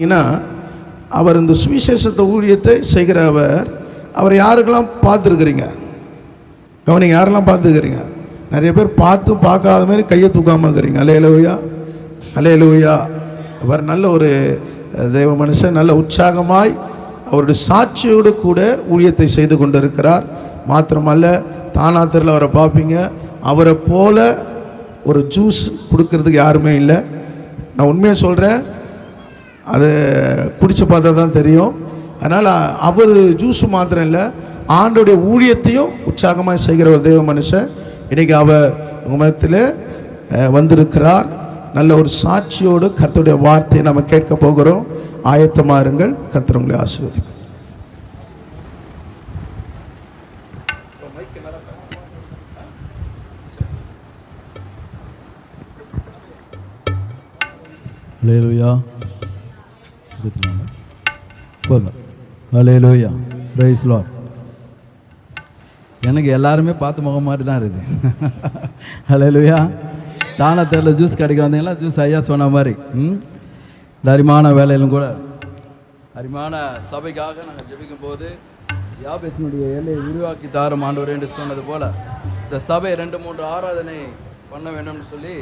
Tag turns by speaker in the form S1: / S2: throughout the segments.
S1: ஏன்னா அவர் இந்த சுவிசேஷத்தை ஊழியத்தை செய்கிற அவர் யாருக்கெல்லாம் பார்த்துருக்குறீங்க? கவனிங்க, யாரெல்லாம் பார்த்துக்கிறீங்க? நிறைய பேர் பார்த்தும் பார்க்காத மாதிரி கையை தூக்காமல் இருக்கிறீங்க. அல்லேலூயா, அல்லேலூயா. அவர் நல்ல ஒரு தெய்வ மனுஷன், நல்ல உற்சாகமாய் அவருடைய சாட்சியோடு கூட ஊழியத்தை செய்து கொண்டு இருக்கிறார். மாத்திரமல்ல, தானாத்திரில் அவரை பார்ப்பீங்க. அவரை போல ஒரு ஜூஸ் கொடுக்கறதுக்கு யாருமே இல்லை. நான் உண்மையாக சொல்கிறேன், அதை குடிச்சு பார்த்தா தான் தெரியும். அதனால் அவர் ஜூஸ் மாத்திரம் இல்லை, ஆண்டோடைய ஊழியத்தையும் உற்சாகமாக செய்கிற ஒரு தெய்வ மனுஷன். இன்றைக்கி அவர் உமத்தில் வந்திருக்கிறார். நல்ல ஒரு சாட்சியோடு கர்த்தருடைய வார்த்தையை நம்ம கேட்க போகிறோம். ஆயத்தமாக இருங்கள். கர்த்தர் உங்களை ஆசீர்வதிப்பார்.
S2: ஹல்லேலூயா. ஹல்லேலூயா. Praise Lord. எனக்கு எல்லாருமே பார்த்து முகம் மாதிரி தான் இருக்குது. ஹல்லேலூயா. தானே தெரியல ஜூஸ் கிடைக்க வந்தீங்களா? ஜூஸ் ஐயா சொன்ன மாதிரி இந்த அருமையான வேலையிலும் கூட அருமையான சபைக்காக நாங்கள் ஜெபிக்கும் போது யாபேசினுடைய எல்லையை விரிவாக்கி தாரும் ஆண்டவர் என்று சொன்னது போல் இந்த சபை 2-3 ஆராதனை பண்ண வேண்டும்னு சொல்லி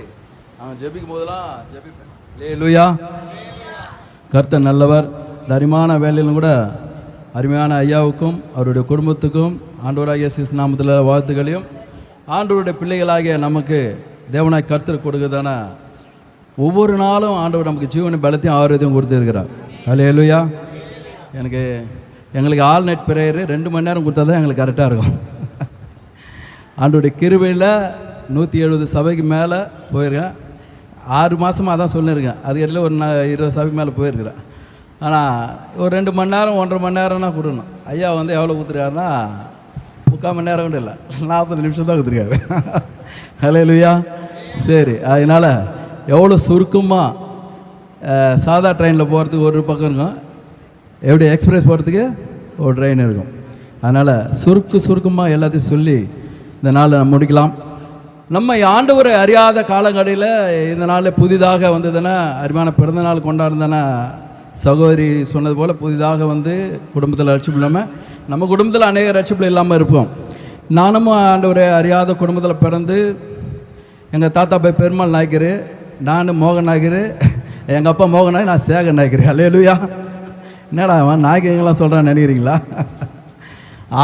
S2: நாங்கள் ஜெபிக்கும் போதெல்லாம் ஜெபிப்பேன். ஹல்லேலூயா. கர்த்தர் நல்லவர். இந்த அருமையான வேலையிலும் கூட அருமையான ஐயாவுக்கும் அவருடைய குடும்பத்துக்கும் ஆண்டவராகிய இயேசு நாமத்தில் வாழ்த்துக்களையும், ஆண்டவருடைய பிள்ளைகளாகிய நமக்கு தேவனாய் கர்த்தர் கொடுக்குறதான ஒவ்வொரு நாளும் ஆண்டவர் நமக்கு ஜீவனை பலத்தையும் ஆரோக்கியத்தையும் கொடுத்துருக்கிறார். ஹல்லேலூயா. எங்களுக்கு ஆல்நைட் பிரேயர் 2 மணி நேரம் கொடுத்தா தான் எங்களுக்கு கரெக்டாக இருக்கும். ஆண்டவருடைய கிருபையில் 170 சபைக்கு மேலே போயிருக்கேன். 6 மாதமாக அதான் சொல்லியிருக்கேன். அது இடையில ஒரு 20 சபைக்கு மேலே போயிருக்கிறேன். ஆனால் ஒரு 2 மணி நேரம் 1.5 மணி நேரம்னா கொடுக்கணும். ஐயா வந்து எவ்வளோ கொடுத்துருக்காருன்னா 3/4 மணி நேரம் கூட இல்லை, 40 நிமிஷம் தான் கொடுத்துருக்காரு. ஹல்லேலூயா. சரி, அதனால் எவ்வளோ சுருக்கமாக சாதா ட்ரெயினில் போகிறதுக்கு ஒரு பக்கம் இருக்கும், எப்படி எக்ஸ்பிரஸ் போகிறதுக்கு ஒரு ட்ரெயின் இருக்கும். அதனால் சுருக்கமாக எல்லாத்தையும் சொல்லி இந்த நாளை நம்ம முடிக்கலாம். நம்ம ஆண்டவரை அறியாத காலங்களில் இந்த நாளில் புதிதாக வந்ததுன்னா அருமையான பிறந்த நாள் கொண்டாடுதானே சகோதரி சொன்னது போல் புதிதாக வந்து குடும்பத்தில் ரட்சிப்பு இல்லாமல் நம்ம குடும்பத்தில் அநேக ரட்சிப்பு இல்லாமல் இருப்போம். நானும் ஆண்டவரை அறியாத குடும்பத்தில் பிறந்து எங்கள் தாத்தா போய் பெருமாள் நாயக்கர், நான் மோகன் நாயக்கர், எங்கள் அப்பா மோகன் நாயக், நான் சேகர் நாயக்கர். ஹல்லேலூயா. என்னடா அவன் நாயக்கங்களாம் சொல்கிறான்னு நினைக்கிறீங்களா?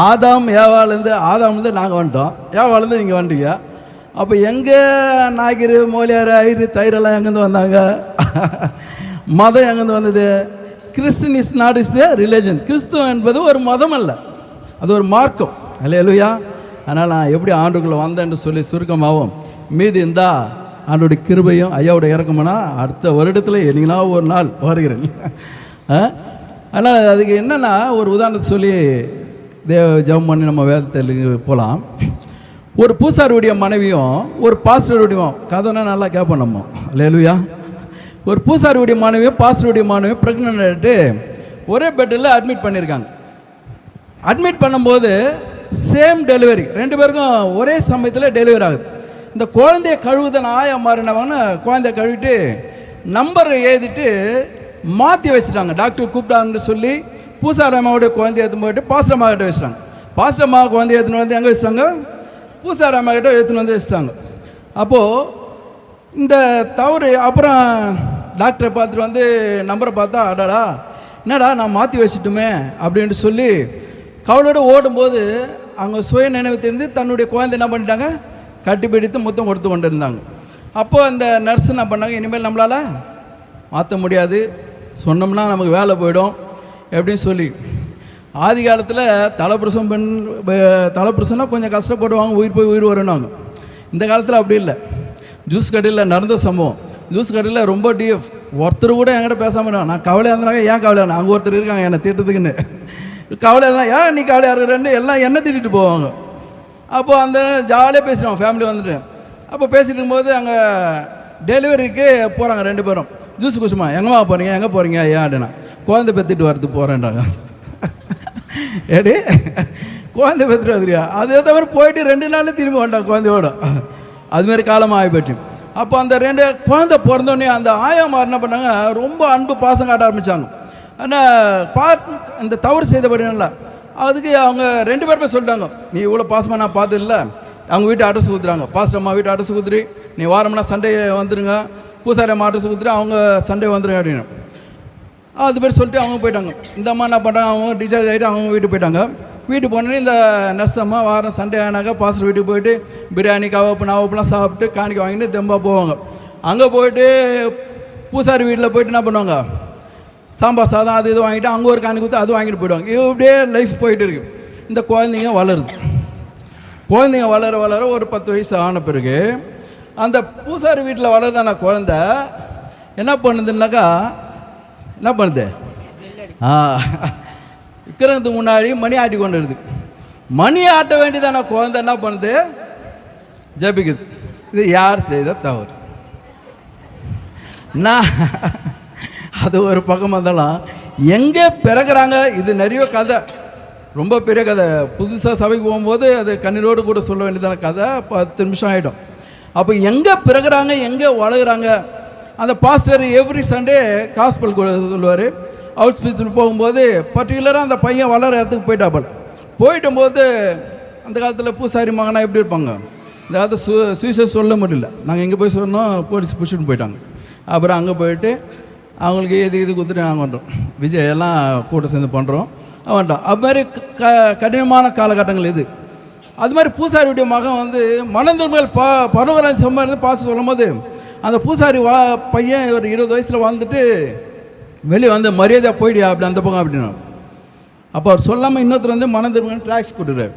S2: ஆதாம்லேருந்து நாங்கள் வந்துட்டோம், ஏவாலேருந்து நீங்கள் வந்துட்டீங்க. அப்போ எங்கே நாயக்கர் மோலியார் ஐயர் தயிரெல்லாம் எங்கேருந்து வந்தாங்க? மதம் எங்கேருந்து வந்தது? Christian is not is the religion. கிறிஸ்துவம் என்பது ஒரு மதம் அல்ல, அது ஒரு மார்க்கம். ஹல்லேலூயா. அதனால் நான் எப்படி ஆண்டுக்குள்ளே வந்தேன்னு சொல்லி சுருக்கமாகவும் மீதி இருந்தால் ஆண்டோடைய கிருபையும் ஐயாவோட இறக்கமுன்னா அடுத்த வருடத்தில் என்னைக்குனா ஒரு நாள் வருகிறேன். அதனால் அதுக்கு என்னென்னா ஒரு உதாரணத்தை சொல்லி ஜெபம் பண்ணி நம்ம வேதத்தில் போகலாம். ஒரு பூசாரியுடைய மனைவியும் ஒரு பாஸ்டருடைய கதைனா நல்லா கேட்போம் நம்ம. ஹல்லேலூயா. ஒரு பூசாரியுடைய மனைவியும் பாஸ்டருடைய மனைவியும் ப்ரெக்னென்ட் ஆகிட்டு ஒரே பெட்டில் அட்மிட் பண்ணியிருக்காங்க. அட்மிட் பண்ணும்போது சேம் டெலிவரி, 2 பேருக்கும் ஒரே சமயத்தில் டெலிவரி ஆகுது. இந்த குழந்தைய கழுவுதன் ஆயா மாறினவங்க குழந்தைய கழுவிட்டு நம்பர் எழுதிட்டு மாற்றி வச்சுட்டாங்க. டாக்டர் கூப்பிட்டாங்கன்னு சொல்லி பூசாரி அம்மாவுடைய குழந்தைய எடுத்துன்னு போயிட்டு பாஸ்டர் அம்மா கிட்ட வச்சுட்டாங்க. பாஸ்டர் அம்மா குழந்தைய எடுத்துன்னு வந்து எங்கே வச்சுட்டாங்க? பூசாரி அம்மா கிட்ட எடுத்துன்னு வந்து வச்சுட்டாங்க. அப்போது இந்த தவறு அப்புறம் டாக்டரை பார்த்துட்டு வந்து நம்பரை பார்த்தா, அடாடா என்னடா நான் மாற்றி வச்சுட்டுமே அப்படின்ட்டு சொல்லி கவலோடு ஓடும்போது அவங்க சுய நினைவு தெரிந்து தன்னுடைய குழந்தை என்ன பண்ணிட்டாங்க, கட்டி பிடித்து முத்தம் கொடுத்து கொண்டு இருந்தாங்க. அப்போது அந்த நர்ஸ் என்ன பண்ணாங்க, இனிமேல் நம்மளால் மாற்ற முடியாது, சொன்னோம்னா நமக்கு வேலை போயிடும் எப்படின்னு சொல்லி ஆதி காலத்தில் தலைப்புருஷன்னா கொஞ்சம் கஷ்டப்படுவாங்க, உயிர் போய் உயிர் வரணுவாங்க. இந்த காலத்தில் அப்படி இல்லை. ஜூஸ் கடையில் நடந்த சம்பவம், ஜூஸ் கடையில் ரொம்ப டிஎஃப் ஒருத்தர் கூட என்கிட்ட பேசாமல், நான் கவலையாக இருந்தாங்க. ஏன் கவலையான அங்கே ஒருத்தர் இருக்காங்க என்னை திட்டத்துக்குன்னு, கவலையாக இருந்தால் ஏன் நீ கவலையாக இருக்கிறேன்னு எல்லாம் என்ன திட்டிட்டு போவாங்க. அப்போது அந்த ஜாலியாக பேசுகிறோம் ஃபேமிலி வந்துட்டு. அப்போ பேசிட்டு இருக்கும்போது அங்கே டெலிவரிக்கு போகிறாங்க 2 பேரும். ஜூஸ் குசுமா எங்கேம்மா போகிறீங்க, எங்கே போகிறீங்க ஏன் அப்படின்னா, குழந்தை பெற்றுட்டு வரதுக்கு போகிறேன்றாங்க. ஏடி குழந்தை பெற்றுட்டு வந்துறியா? அதே தவிர போயிட்டு 2 நாளில் திரும்பி வந்துட்டாங்க குழந்தையோட. அதுமாரி காலமாக ஆகிப்போச்சு. அப்போ அந்த 2 குழந்தை பிறந்தோடனே அந்த ஆயாமா என்ன பண்ணாங்க, ரொம்ப அன்பு பாசம் காட்ட ஆரம்பித்தாங்க. ஆனால் அந்த தவறு செய்தபடினால அதுக்கு அவங்க 2 பேருமே சொல்லிட்டாங்க, நீ இவ்வளோ பாசமாக நான் பார்த்ததில்ல. அவங்க வீட்டு அட்ரஸ் கொடுத்துறாங்க, பாஸ்டர் அம்மா வீட்டு அட்ரஸ் கொடுத்துட்டு நீ வாரம்னா சண்டே வந்துடுங்க, பூசாரி அம்மா அட்ரஸ் கொடுத்துட்டு அவங்க சண்டே வந்துடுங்க அப்படின்னு அது பேர் சொல்லிட்டு அவங்க போயிட்டாங்க. இந்த அம்மா என்ன பண்ணுறாங்க, அவங்க டிஸ்சார்ஜ் ஆகிட்டு அவங்க வீட்டுக்கு போயிட்டாங்க. வீட்டுக்கு போனோடனே இந்த நர்ஸ் அம்மா வாரம் சண்டே ஆனாக்கா பாஸ்டர் வீட்டுக்கு போயிட்டு பிரியாணி கவப்பு நவப்புலாம் சாப்பிட்டு காணிக்க வாங்கிட்டு தெம்பாக போவாங்க. அங்கே போயிட்டு பூசாரி வீட்டில் போயிட்டு என்ன பண்ணுவாங்க, சாம்பார் சாதம் அது இது வாங்கிட்டு அங்கே ஒரு காணி கொடுத்து அது வாங்கிட்டு போயிடுவாங்க. இப்படியே லைஃப் போயிட்டு இருக்குது. இந்த குழந்தைங்க வளருது. குழந்தைங்க வளர வளர ஒரு 10 வயசு ஆன பிறகு அந்த பூசாரி வீட்டில் வளருதான குழந்தை என்ன பண்ணுதுன்னாக்கா, என்ன பண்ணுது, விற்கிறதுக்கு முன்னாடி மணி ஆட்டி கொண்டு வருது. மணி ஆட்ட வேண்டியதான குழந்தை என்ன பண்ணுது, ஜபிக்குது. இது யார் செய்த தவறு? நான் அது ஒரு பக்கம் வந்தாலும் எங்கே பிறகுறாங்க, இது நிறைய கதை, ரொம்ப பெரிய கதை. புதுசாக சபைக்கு போகும்போது அது கண்ணீரோடு கூட சொல்ல வேண்டியதான கதை, 10 நிமிஷம் ஆகிடும். அப்போ எங்கே பிறகுறாங்க, எங்கே வளர்கிறாங்க. அந்த பாஸ்டர் எவ்ரி சண்டே காஸ்பல் சொல்லுவார். அவுட் ஸ்பீச்சில் போகும்போது பர்டிகுலராக அந்த பையன் வளர இடத்துக்கு போயிட்டாப்பல். போயிட்டும்போது அந்த காலத்தில் பூசாரி மகனா எப்படி இருப்பாங்க, இந்த காலத்தில் சுவிசேஷம் சொல்ல முடியல. நாங்கள் எங்கே போய் சொன்னோம், போலீஸ் பிடிச்சிட்டு போயிட்டாங்க. அப்புறம் அங்கே போயிட்டு அவங்களுக்கு இது கொடுத்துட்டு நாங்கள் பண்ணுறோம், விஜய் எல்லாம் கூட சேர்ந்து பண்ணுறோம் அவன்ட்டான். அது மாதிரி கடினமான காலகட்டங்கள் இது. அது மாதிரி பூசாரியுடைய மகன் வந்து மனந்திருமல் பருவராஜ் சம்பாதிந்து பாச சொல்லும் போது அந்த பூசாரி பையன் ஒரு 20 வயசில் வாழ்ந்துட்டு வெளியே வந்து மரியாதையாக போயிடியா அப்படி அந்த பக்கம் அப்படின்னா. அப்போ அவர் சொல்லாமல் இன்னொருத்தர் வந்து மனந்திருமல் ட்ராக்ஸ் கொடுக்குறாரு.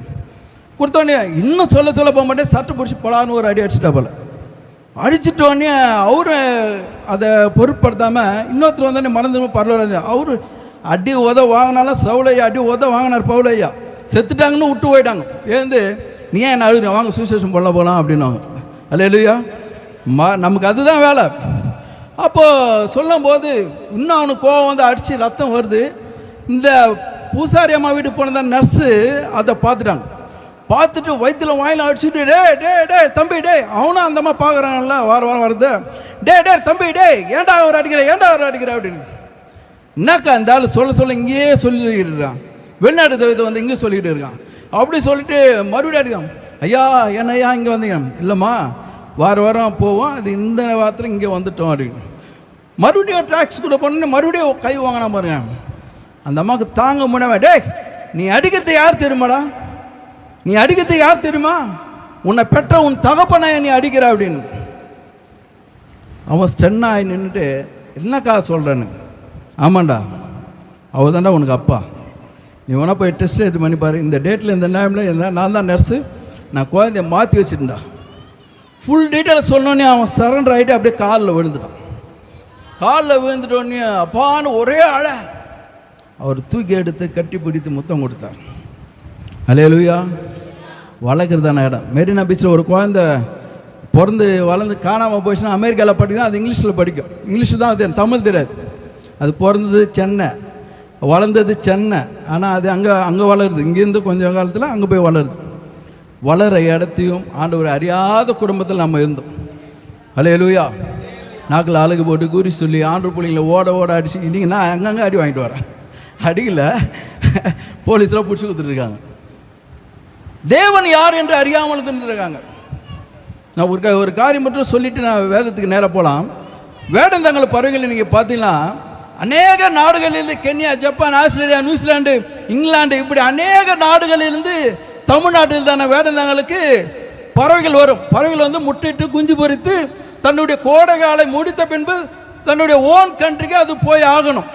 S2: கொடுத்தோடனே இன்னும் சொல்ல போக மாட்டேன், சட்டை பிடிச்சி போலான்னு ஒரு அடி அடிச்சுட்டா போல. அடிச்சிட்டோடனே அவரு அதை பொருட்படுத்தாமல் இன்னொருத்தர் வந்தோடனே மனந்திருமல் பரவாயில்ல, அவரு அடி உத வாங்கினாலும் சவுளையா அடி உத வாங்கினார் பவுளையா, செத்துட்டாங்கன்னு விட்டு போயிட்டாங்க. ஏந்து நீ ஏன் என்ன அழுகுற, வாங்க சுவிசேஷம் போகலாம் அப்படின்னாங்க. அல்லேலூயா, நமக்கு அதுதான் வேலை. அப்போது சொல்லும்போது இன்னும் அவனுக்கு கோவம் வந்து அடித்து ரத்தம் வருது. இந்த பூசாரி அம்மா வீட்டுக்கு போனதான் நர்ஸு அதை பார்த்துட்டாங்க. பார்த்துட்டு வயிற்றில் வாயில் அடிச்சுட்டு டே தம்பி அவனும் அந்த அம்மா பார்க்குறாங்கல்ல வாரம் வருது, டே தம்பி ஏன்டா அவர் அடிக்கிற அப்படின்னு. என்னக்கா இந்த ஆள் சொல்ல இங்கேயே சொல்லிட்டு இருக்கான், வெளிநாட்டு தெய்வத்தை வந்து இங்கே சொல்லிக்கிட்டு இருக்கான். அப்படி சொல்லிட்டு மறுபடியும் அடிக்கான். ஐயா என்னையா இங்கே வந்தீங்க, இல்லைம்மா வாரம் போவோம், அது இந்த வாரத்தில் இங்கே வந்துட்டோம் அப்படின்னு. மறுபடியும் ட்ராக்ஸ் கூட போனோன்னு மறுபடியும் கை வாங்கினா பாருங்க. அந்த அம்மாவுக்கு தாங்க முடியாம, நீ அடிக்கிறது யார் தெரியுமாடா, நீ அடிக்கிறது யார் தெரியுமா, உன்னை பெற்ற உன் தகப்பனை நீ அடிக்கிற அப்படின்னு. அவன் ஸ்டென்னாகி நின்றுட்டு என்னக்கா சொல்கிறேன்னு. ஆமாண்டா, அவள் தாண்டா உனக்கு அப்பா, நீ வேணா போய் டெஸ்ட் எடுத்து பண்ணி பாரு, இந்த டேட்டில் இந்த டைமில் இருந்தால் நான் தான் நர்ஸு, நான் குழந்தைய மாற்றி வச்சுருந்தா. ஃபுல் டீட்டெயில் சொன்னோன்னே அவன் சரண்டர் ஆகிட்டு அப்படியே காலில் விழுந்துட்டான். காலில் விழுந்துட்டோடனே அப்பான்னு ஒரே அழ. அவர் தூக்கி எடுத்து கட்டி பிடித்து முத்தம் கொடுத்தார். அல்லேலூயா. வளர்க்குறதான இடம் மெரினா பீச்சில் ஒரு குழந்தை பிறந்து வளர்ந்து காணாமல் போயிடுச்சுன்னா அமெரிக்காவில் படிக்கும், அது இங்கிலீஷில் படிக்கும். இங்கிலீஷு தான் தெரியும், தமிழ் தெரியாது. அது பிறந்தது சென்னை, வளர்ந்தது சென்னை, ஆனால் அது அங்கே வளருது. இங்கேருந்து கொஞ்சம் காலத்தில் அங்கே போய் வளருது. வளர இடத்தையும் ஆண்டவர் அறியாத குடும்பத்தில் நம்ம இருந்தோம். அல்லேலூயா. நாக்கில் அழகு போட்டு குறி சொல்லி ஆண்டவர் பிள்ளைங்களை ஓட அடிச்சு, இன்றைக்கி நான் அங்கங்கே அடி வாங்கிட்டு வரேன். அடிக்கல, போலீஸ்லாம் பிடிச்சி கொடுத்துட்ருக்காங்க. தேவன் யார் என்று அறியாமல் இருக்காங்க. நான் ஒரு காரியம் மட்டும் சொல்லிவிட்டு நான் வேதத்துக்கு நேராக போகலாம். வேடந்தாங்கல் பறவைகள் நீங்கள் பார்த்தீங்கன்னா அநேக நாடுகளிலிருந்து, Kenya, Japan, Australia, New Zealand, England, இப்படி அநேக நாடுகளிலிருந்து தமிழ்நாட்டில் தானே வேடந்தாங்களுக்கு பறவைகள் வரும். பறவைகள் வந்து முட்டையிட்டு குஞ்சு பொறித்து தன்னுடைய கோடைகாலை முடித்த பின்பு தன்னுடைய ஓன் கண்ட்ரிக்கு அது போய் ஆகணும்.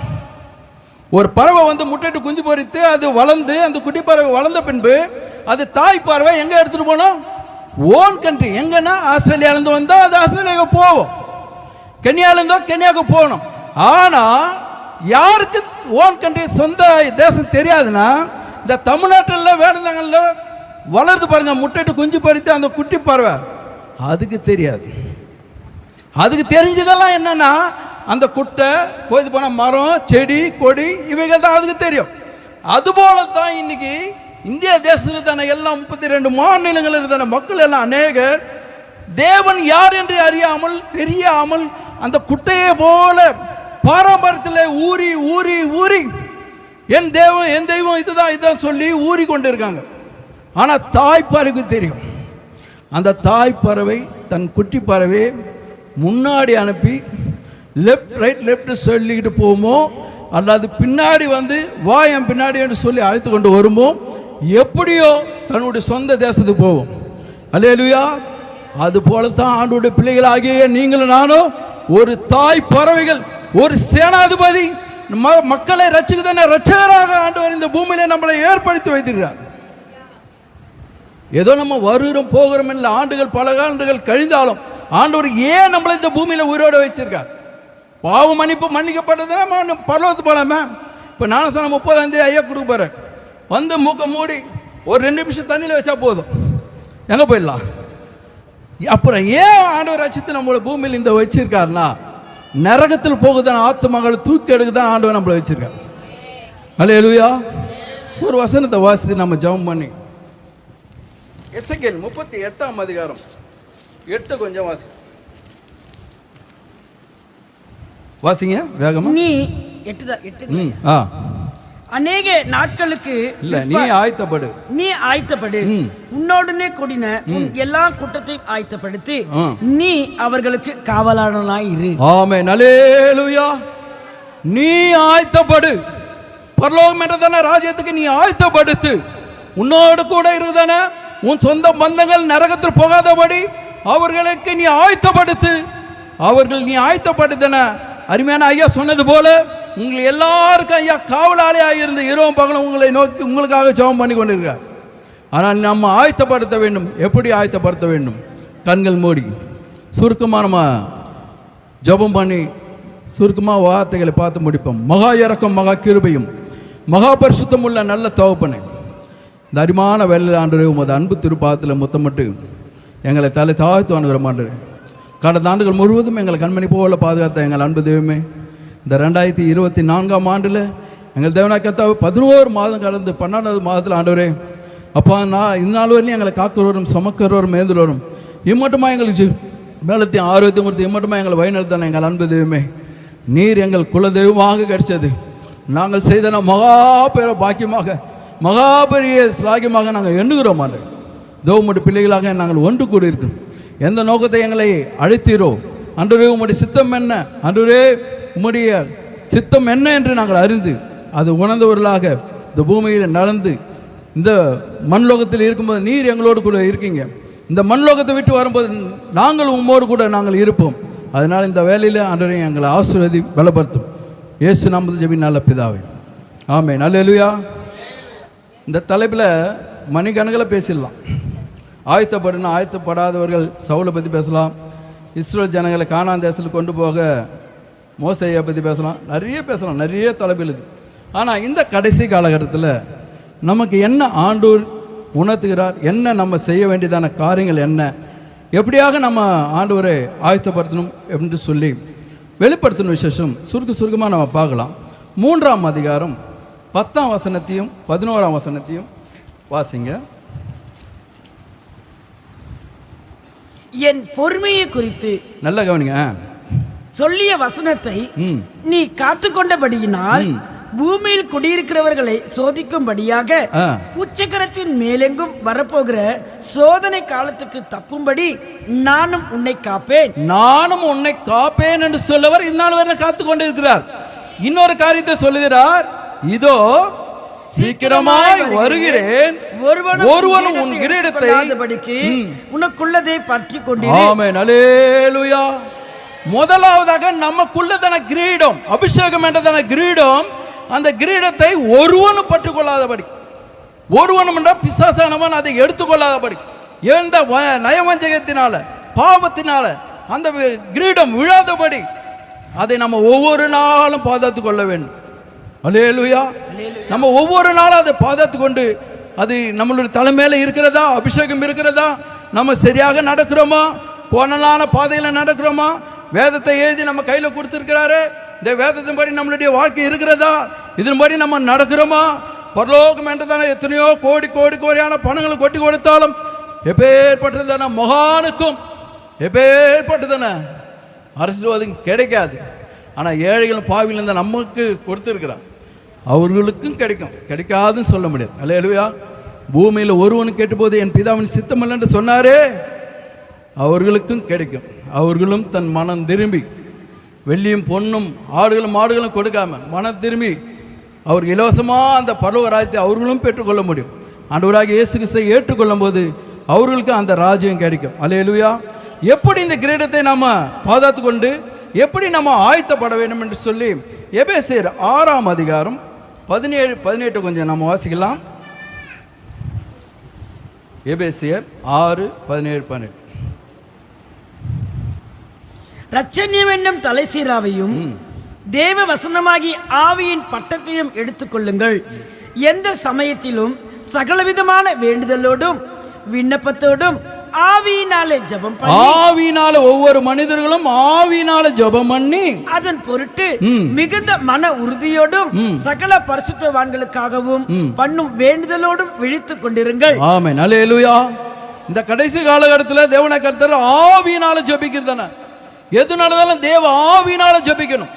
S2: ஒரு பறவை வந்து முட்டையிட்டு குஞ்சு பொறித்து அது வளர்ந்து, அந்த குட்டி பறவை வளர்ந்த பின்பு அது தாய் பறவை எங்கே எடுத்துகிட்டு போகணும், ஓன் கண்ட்ரி. எங்கன்னா ஆஸ்திரேலியாவிலேருந்து வந்தால் அது ஆஸ்திரேலியாவுக்கு போகும், கென்யாவிலேருந்தோ கென்யாவுக்கு போகணும். ஆனால் யாருக்கு ஓன் கண்ட்ரி சொந்த தேசம் தெரியாதுன்னா, இந்த தமிழ்நாட்டில் வேடந்தாங்கல்ல வளர்ந்து பாருங்கள், முட்டைட்டு குஞ்சு பறித்து அந்த குட்டி பறவை, அதுக்கு தெரியாது. அதுக்கு தெரிஞ்சதெல்லாம் என்னன்னா அந்த குட்டை போய் போன மரம், செடி, கொடி, இவைகள் தான் அதுக்கு தெரியும். அதுபோல தான் இன்னைக்கு இந்திய தேசத்தில் தானே எல்லாம் 32 மாநிலங்கள் தானே மக்கள் எல்லாம் அநேகர் தேவன் யார் என்று அறியாமல் தெரியாமல் அந்த குட்டையை போல பாரம்பரியத்தில் ஊறி ஊறி ஊறி என் தெய்வம் இதுதான் சொல்லி ஊறி கொண்டு இருக்காங்க. ஆனால் தாய்ப்பறவைக்கு தெரியும். அந்த தாய்ப்பறவை தன் குட்டி பறவை முன்னாடி அனுப்பி லெஃப்ட் சொல்லிக்கிட்டு போகுமோ அல்லது பின்னாடி வந்து வா என் பின்னாடி என்று சொல்லி அழைத்து கொண்டு வருமோ, எப்படியோ தன்னுடைய சொந்த தேசத்துக்கு போவோம். அல்லேலூயா. அது போலத்தான் ஆண்டவருடைய பிள்ளைகளாகிய நீங்களும் நானும் ஒரு தாய் பறவைகள், ஒரு சேனாதிபதி, மக்களை ரட்சிக்கதான ரட்சகராக ஆண்டவர் இந்த பூமியில நம்மளை ஏற்படுத்தி வைத்திருக்கிறார். ஏதோ நம்ம வருகிறோம் போகிறோம் இல்லை, ஆண்டுகள் பல ஆண்டுகள் கழிந்தாலும் ஆண்டவர் ஏன் நம்மளை இந்த பூமியில் உயிரோட வச்சிருக்கார்? பாவ மன்னிப்பு மன்னிக்கப்பட்டதுன்னா பரலோகத்துக்கு போகலாமே. இப்போ ஞானஸ்நானம் 30ஆம் தேதி ஐயா கொடுக்க போகிறேன். வந்து மூக்க மூடி ஒரு 2 நிமிஷம் தண்ணியில் வச்சா போதும், எங்கே போயிடலாம். அப்புறம் ஏன் ஆண்டவர் ரட்சித்து நம்மளை பூமியில் இந்த வச்சிருக்காருன்னா, நரகத்தில் போகுதான ஆத்மகளை தூக்கி எடுக்குதான் ஆண்டவர் நம்மளை வச்சிருக்காரு. அல்லேலூயா. ஒரு வசனத்தை வாசித்து நம்ம ஜெபம் பண்ணி, எசேக்கியேல் 38ஆம் அதிகாரம் 8 கொஞ்சம் வாசிங்க வேகமா.
S3: நீ 8 அநேக நாட்களுக்கு
S2: இல்ல, நீ ஆயத்தப்படு
S3: உன்னோடனே கூடின உன் எல்லா கூட்டத்தையும் ஆயத்தப்படுத்தி நீ அவர்களுக்கு காவலாளனாய் இரு.
S2: ஆமென். அல்லேலூயா. நீ ஆயத்தப்படு. பரலோகம் என்றதான ராஜ்யத்துக்கு நீ ஆயத்தப்படுத்து. உன்னோடு கூட இருக்குதானே உன் சொந்த பந்தங்கள் நரகத்தில் போகாதபடி அவர்களுக்கு நீ ஆயத்தப்படுத்து. அவர்கள் நீ ஆயத்தப்படுத்தன. அருமையான ஐயா சொன்னது போல உங்களை எல்லாருக்கும் ஐயா காவலாளியாக இருந்து இரவும் பகலும் உங்களை நோக்கி உங்களுக்காக ஜெபம் பண்ணி கொண்டிருக்கிறார். ஆனால் நம்ம ஆயத்தப்படுத்த வேண்டும். எப்படி ஆயத்தப்படுத்த வேண்டும்? கண்கள் மூடி சுருக்கமாக நம்ம ஜெபம் பண்ணி சுருக்கமாக வார்த்தைகளை பார்த்து முடிப்போம். மகா இரக்கம், மகா கிருபையும், மகா பரிசுத்தம் உள்ள நல்ல தகப்பனே, இந்த அருமையான வேலையில் ஆண்டவரே உமது அன்பு திருப்பாதத்தில் முத்தமிட்டு எங்களை தலை தாழ்த்து அணுகிற மாண்டது. கடந்த ஆண்டுகள் முழுவதும் எங்களை கண்மணி போல பாதுகாத்த எங்கள் அன்பு தெய்வமே, இந்த 2024ஆம் ஆண்டில் எங்கள் தேவனாய் கர்த்தாவே 11 மாதம் கடந்து 12வது மாதத்தில் ஆண்டவரே அப்பா, நான் இந்நாள் வரையிலும் எங்களை காக்கிறவரும் சுமக்கிறவரும் மேந்துவரும் இம்மட்டுமா எங்களுக்கு மேலத்தையும் ஆரோக்கியத்தையும் கொடுத்து இம்மட்டுமா எங்களை வழிநடத்தான எங்கள் அன்பு தெய்வமே, நீர் எங்கள் குல தெய்வமாக கிடைச்சது. நாங்கள் செய்த மகா பெரிய பாக்கியமாக, மகா பெரிய ஸ்லாகியமாக நாங்கள் எண்ணுகிறோம். ஆண்டவரே தேவனுடைய பிள்ளைகளாக நாங்கள் ஒன்று கூடி இருக்கிறோம். எந்த நோக்கத்தை எங்களை அழைத்தீரோ ஆண்டவரே, உம்முடைய சித்தம் என்ன, ஆண்டவரே உம்முடைய சித்தம் என்ன என்று நாங்கள் அறிந்து அது உணர்ந்தவர்களாக இந்த பூமியில் நடந்து இந்த மண்லோகத்தில் இருக்கும்போது நீர் எங்களோடு கூட இருக்கீங்க. இந்த மண்லோகத்தை விட்டு வரும்போது நாங்கள் உம்மோடு கூட நாங்கள் இருப்போம். அதனால் இந்த வேலையில் ஆண்டவரே எங்களை ஆசீர்வதி பலப்படுத்தும். இயேசு நாமத்தில் ஜெபிக்கிறேன் நல்ல பிதாவே, ஆமென். அல்லேலூயா. இந்த தலைப்பில் மணிக்கணக்கில் பேசிடலாம். ஆயத்தப்படுனா ஆயத்தப்படாதவர்கள் சவுலை பற்றி பேசலாம், இஸ்ரேல் ஜனங்களை கானான் தேசத்தில் கொண்டு போக மோசையை பற்றி பேசலாம், நிறைய தலைப்பில் இருக்குது. ஆனால் இந்த கடைசி காலகட்டத்தில் நமக்கு என்ன ஆண்டவர் உணர்த்துகிறார், என்ன நம்ம செய்ய வேண்டியதான காரியங்கள் என்ன, எப்படியாக நம்ம ஆண்டவரை ஆயத்தப்படுத்தணும் என்று சொல்லி வெளிப்படுத்தணும் விசேஷம் சுருக்கமாக நம்ம பார்க்கலாம். 3ஆம் அதிகாரம் 10ஆம் வசனத்தையும் 11ஆம் வசனத்தையும் வாசிங்க.
S3: என் பொறுமையை குறித்து
S2: நல்ல கவனிங்க.
S3: சொல்லிய வசனத்தை நீ காத்துக்கொண்டபடியினால் பூமியில் குடியிருக்கிறவர்களை சோதிக்கும்படியாக உச்சக்கரத்தின் மேலெங்கும் வரப்போகிற சோதனை காலத்துக்கு தப்பும்படி நானும் உன்னை காப்பேன்
S2: என்று சொல்லவர் இந்நாள் வரை காத்து கொண்டிருக்கிறார். இன்னொரு காரியத்தை சொல்லுகிறார், இதோ சீக்கிரமாய் வருகிறேன், ஒருவனும் உன் கிரீடத்தை
S3: உனக்குள்ளதை பற்றி கொண்டீர்.
S2: ஆமென். அல்லேலூயா. முதலாவதாக நமக்குள்ளதான கிரீடம், அபிஷேகம் என்றதான கிரீடம், அந்த கிரீடத்தை ஒருவனும் பற்றுக்கொள்ளாதபடி, ஒருவனும் என்ற பிசாசானவன் அதை எடுத்துக்கொள்ளாதபடி, எந்த நயவஞ்சகத்தினால பாவத்தினால அந்த கிரீடம் விழாதபடி அதை நம்ம ஒவ்வொரு நாளும் பாதுகாத்து கொள்ள வேண்டும். அல்லேலூயா. நம்ம ஒவ்வொரு நாளும் அதை பாதுகாத்து கொண்டு அது நம்மளுடைய தலைமையில இருக்கிறதா, அபிஷேகம் இருக்கிறதா, நம்ம சரியாக நடக்கிறோமா, கோணலான பாதையில் நடக்கிறோமா, வேதத்தை எழுதி நம்ம கையில் கொடுத்துருக்கிறாரு, இந்த வேதத்தின்படி நம்மளுடைய வாழ்க்கை இருக்கிறதா, இதன்படி நம்ம நடக்கிறோமா. பரலோகம் என்றதான எத்தனையோ கோடியான பணங்களை கொட்டி கொடுத்தாலும் எப்பேற்பட்டதான மகானுக்கும் எப்பேற்பட்டதானே ஆசீர்வாதம் கிடைக்காது. ஆனால் ஏழைகளும் பாவியில் இருந்தால் நமக்கு கொடுத்துருக்கிறார், அவர்களுக்கும் கிடைக்கும், கிடைக்காதுன்னு சொல்ல முடியாது. அல்லேலூயா. பூமியில் ஒருவனும் கேட்டபோது என் பிதாவின் சித்தமல்ல என்று சொன்னாரே, அவர்களுக்கும் கிடைக்கும். அவர்களும் தன் மனம் திரும்பி வெள்ளியும் பொன்னும் ஆடுகளும் மாடுகளும் கொடுக்காம மனம் திரும்பி அவருக்கு இலவசமாக அந்த பரலோக ராஜ்யத்தை அவர்களும் பெற்றுக்கொள்ள முடியும். ஆண்டவராகிய இயேசு கிறிஸ்துவை ஏற்றுக்கொள்ளும் போது அவர்களுக்கு அந்த ராஜ்யம் கிடைக்கும். அல்லேலூயா. எப்படி இந்த கிரீடத்தை நாம் பாதுகாத்து கொண்டு எப்படி நம்ம ஆயத்தப்பட வேண்டும் என்று சொல்லி எபேசியர் 6ஆம் அதிகாரம் 17-18 கொஞ்சம் நம்ம வாசிக்கலாம். எபேசியர் 6:17-18.
S3: ரட்சண்யம் என்னும் தலைசீராவையும் தேவ வசனமாகி ஆவியின் பட்டத்தையும் எடுத்துக்கொள்ளுங்கள். எந்த சமயத்திலும் சகலவிதமான வேண்டுதலோடும் விண்ணப்பத்தோடும் ஆவியினாலே ஜெபம் பண்ணி,
S2: ஆவியினால ஒவ்வொரு மனிதர்களும் ஆவியினால ஜெபம் பண்ணி
S3: அதன் பொருட்டு மிகுந்த மன உறுதியோடும் சகல பரிசுத்தவான்களுக்காகவும் பண்ணும் வேண்டுதலோடும் விழித்துக் கொண்டிருங்கள்.
S2: ஆமென். அல்லேலூயா. இந்த கடைசி காலகட்டத்தில் தேவனை கர்த்தர் ஆவியினால ஜெபிக்கிறதானே. எதுனாலும் தேவ ஆவியினால ஜெபிக்கணும்.